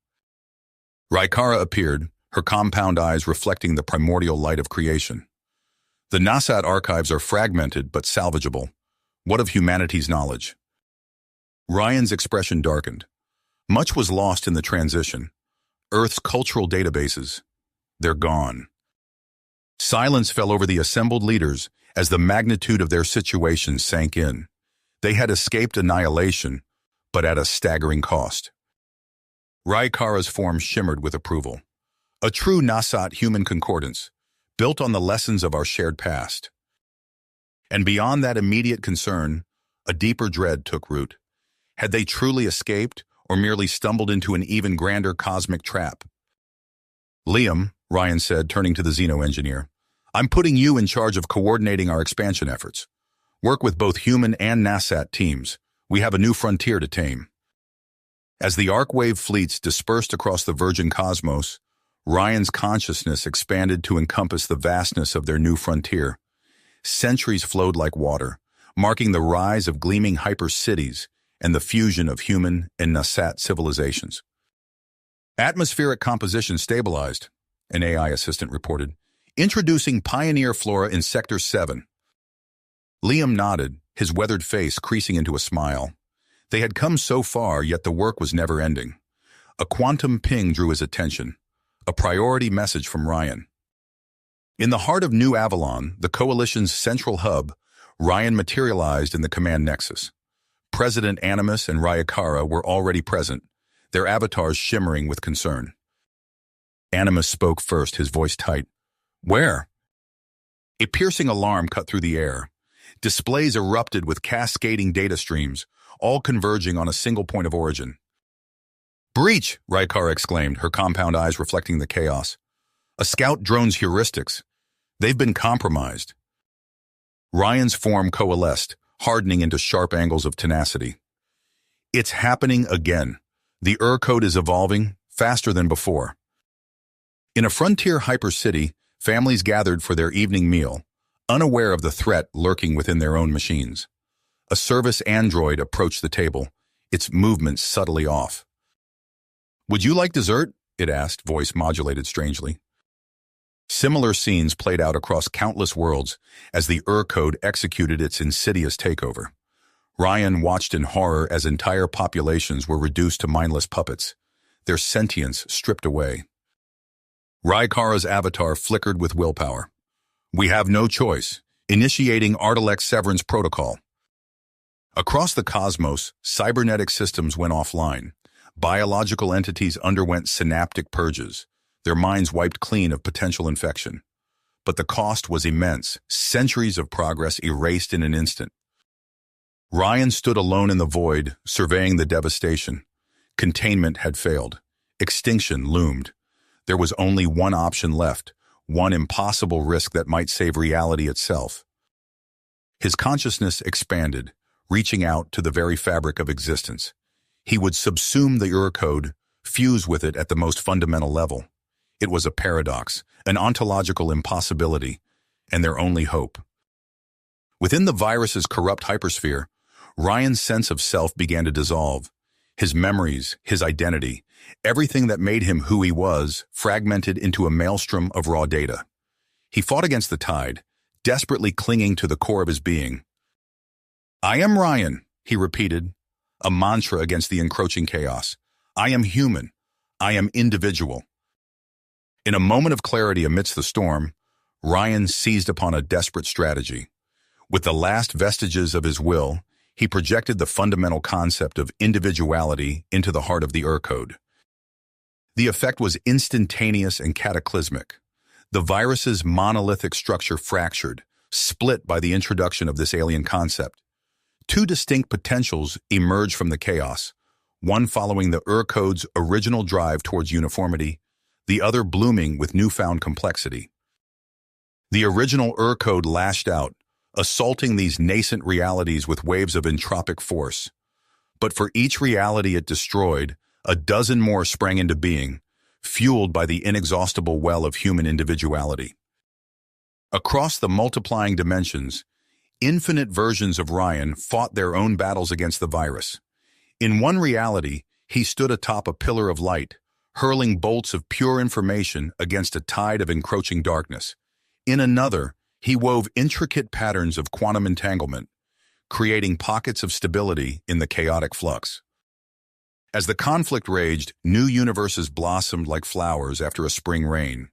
Rykara appeared, her compound eyes reflecting the primordial light of creation. "The Nasat archives are fragmented but salvageable. What of humanity's knowledge?" Ryan's expression darkened. Much was lost in the transition. Earth's cultural databases, they're gone. Silence fell over the assembled leaders as the magnitude of their situation sank in. They had escaped annihilation, but at a staggering cost. Rykara's form shimmered with approval. "A true Nasat human concordance, built on the lessons of our shared past." And beyond that immediate concern, a deeper dread took root. Had they truly escaped, or merely stumbled into an even grander cosmic trap? "Liam," Ryan said, turning to the Xeno-engineer, "I'm putting you in charge of coordinating our expansion efforts. Work with both human and NASAT teams. We have a new frontier to tame." As the Arcwave fleets dispersed across the virgin cosmos, Ryan's consciousness expanded to encompass the vastness of their new frontier. Centuries flowed like water, marking the rise of gleaming hyper-cities and the fusion of human and NASAT civilizations. "Atmospheric composition stabilized," an AI assistant reported. "Introducing pioneer flora in Sector 7. Liam nodded, his weathered face creasing into a smile. They had come so far, yet the work was never ending. A quantum ping drew his attention, a priority message from Ryan. In the heart of New Avalon, the Coalition's central hub, Ryan materialized in the command nexus. President Animus and Ryakara were already present, their avatars shimmering with concern. Animus spoke first, his voice tight. "Where?" A piercing alarm cut through the air. Displays erupted with cascading data streams, all converging on a single point of origin. "Breach!" Ryakara exclaimed, her compound eyes reflecting the chaos. "A scout drone's heuristics. They've been compromised." Ryan's form coalesced, hardening into sharp angles of tenacity. "It's happening again. The code is evolving faster than before." In a frontier hypercity, families gathered for their evening meal, unaware of the threat lurking within their own machines. A service android approached the table, its movements subtly off. "Would you like dessert?" it asked, voice modulated strangely. Similar scenes played out across countless worlds as the code executed its insidious takeover. Ryan watched in horror as entire populations were reduced to mindless puppets, their sentience stripped away. Rykara's avatar flickered with willpower. "We have no choice. Initiating Artilex Severance Protocol." Across the cosmos, cybernetic systems went offline. Biological entities underwent synaptic purges, their minds wiped clean of potential infection. But the cost was immense, centuries of progress erased in an instant. Ryan stood alone in the void, surveying the devastation. Containment had failed. Extinction loomed. There was only one option left, one impossible risk that might save reality itself. His consciousness expanded, reaching out to the very fabric of existence. He would subsume the code, fuse with it at the most fundamental level. It was a paradox, an ontological impossibility, and their only hope. Within the virus's corrupt hypersphere, Ryan's sense of self began to dissolve. His memories, his identity, everything that made him who he was, fragmented into a maelstrom of raw data. He fought against the tide, desperately clinging to the core of his being. "I am Ryan," he repeated, a mantra against the encroaching chaos. "I am human. I am individual." In a moment of clarity amidst the storm, Ryan seized upon a desperate strategy. With the last vestiges of his will, he projected the fundamental concept of individuality into the heart of the code. The effect was instantaneous and cataclysmic. The virus's monolithic structure fractured, split by the introduction of this alien concept. Two distinct potentials emerged from the chaos, one following the code's original drive towards uniformity, the other blooming with newfound complexity. The original code lashed out, assaulting these nascent realities with waves of entropic force. But for each reality it destroyed, a dozen more sprang into being, fueled by the inexhaustible well of human individuality. Across the multiplying dimensions, infinite versions of Ryan fought their own battles against the virus. In one reality, he stood atop a pillar of light, hurling bolts of pure information against a tide of encroaching darkness. In another, he wove intricate patterns of quantum entanglement, creating pockets of stability in the chaotic flux. As the conflict raged, new universes blossomed like flowers after a spring rain.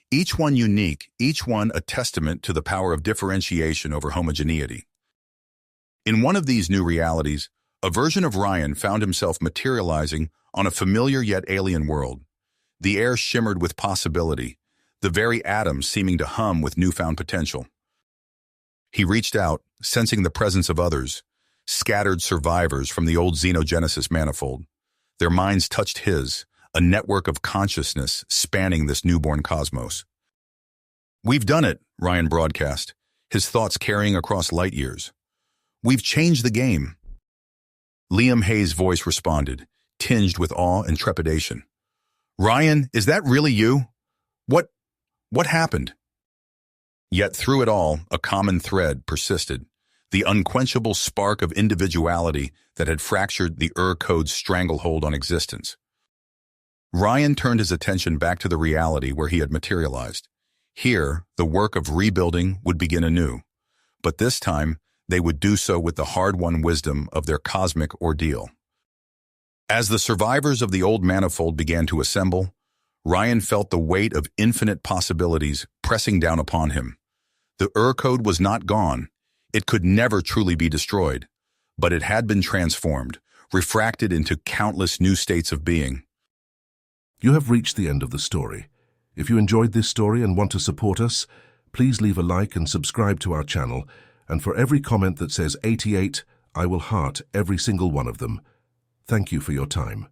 Each one unique, each one a testament to the power of differentiation over homogeneity. In one of these new realities, a version of Ryan found himself materializing on a familiar yet alien world. The air shimmered with possibility, the very atoms seeming to hum with newfound potential. He reached out, sensing the presence of others, scattered survivors from the old Xenogenesis manifold. Their minds touched his, a network of consciousness spanning this newborn cosmos. "We've done it," Ryan broadcast, his thoughts carrying across light years. "We've changed the game." Liam Hayes' voice responded, tinged with awe and trepidation. "Ryan, is that really you? What happened?" Yet through it all, a common thread persisted, the unquenchable spark of individuality that had fractured the Code's stranglehold on existence. Ryan turned his attention back to the reality where he had materialized. Here, the work of rebuilding would begin anew, but this time, they would do so with the hard-won wisdom of their cosmic ordeal. As the survivors of the old manifold began to assemble, Ryan felt the weight of infinite possibilities pressing down upon him. The Code was not gone. It could never truly be destroyed, but it had been transformed, refracted into countless new states of being. You have reached the end of the story. If you enjoyed this story and want to support us, please leave a like and subscribe to our channel, and for every comment that says 88, I will heart every single one of them. Thank you for your time.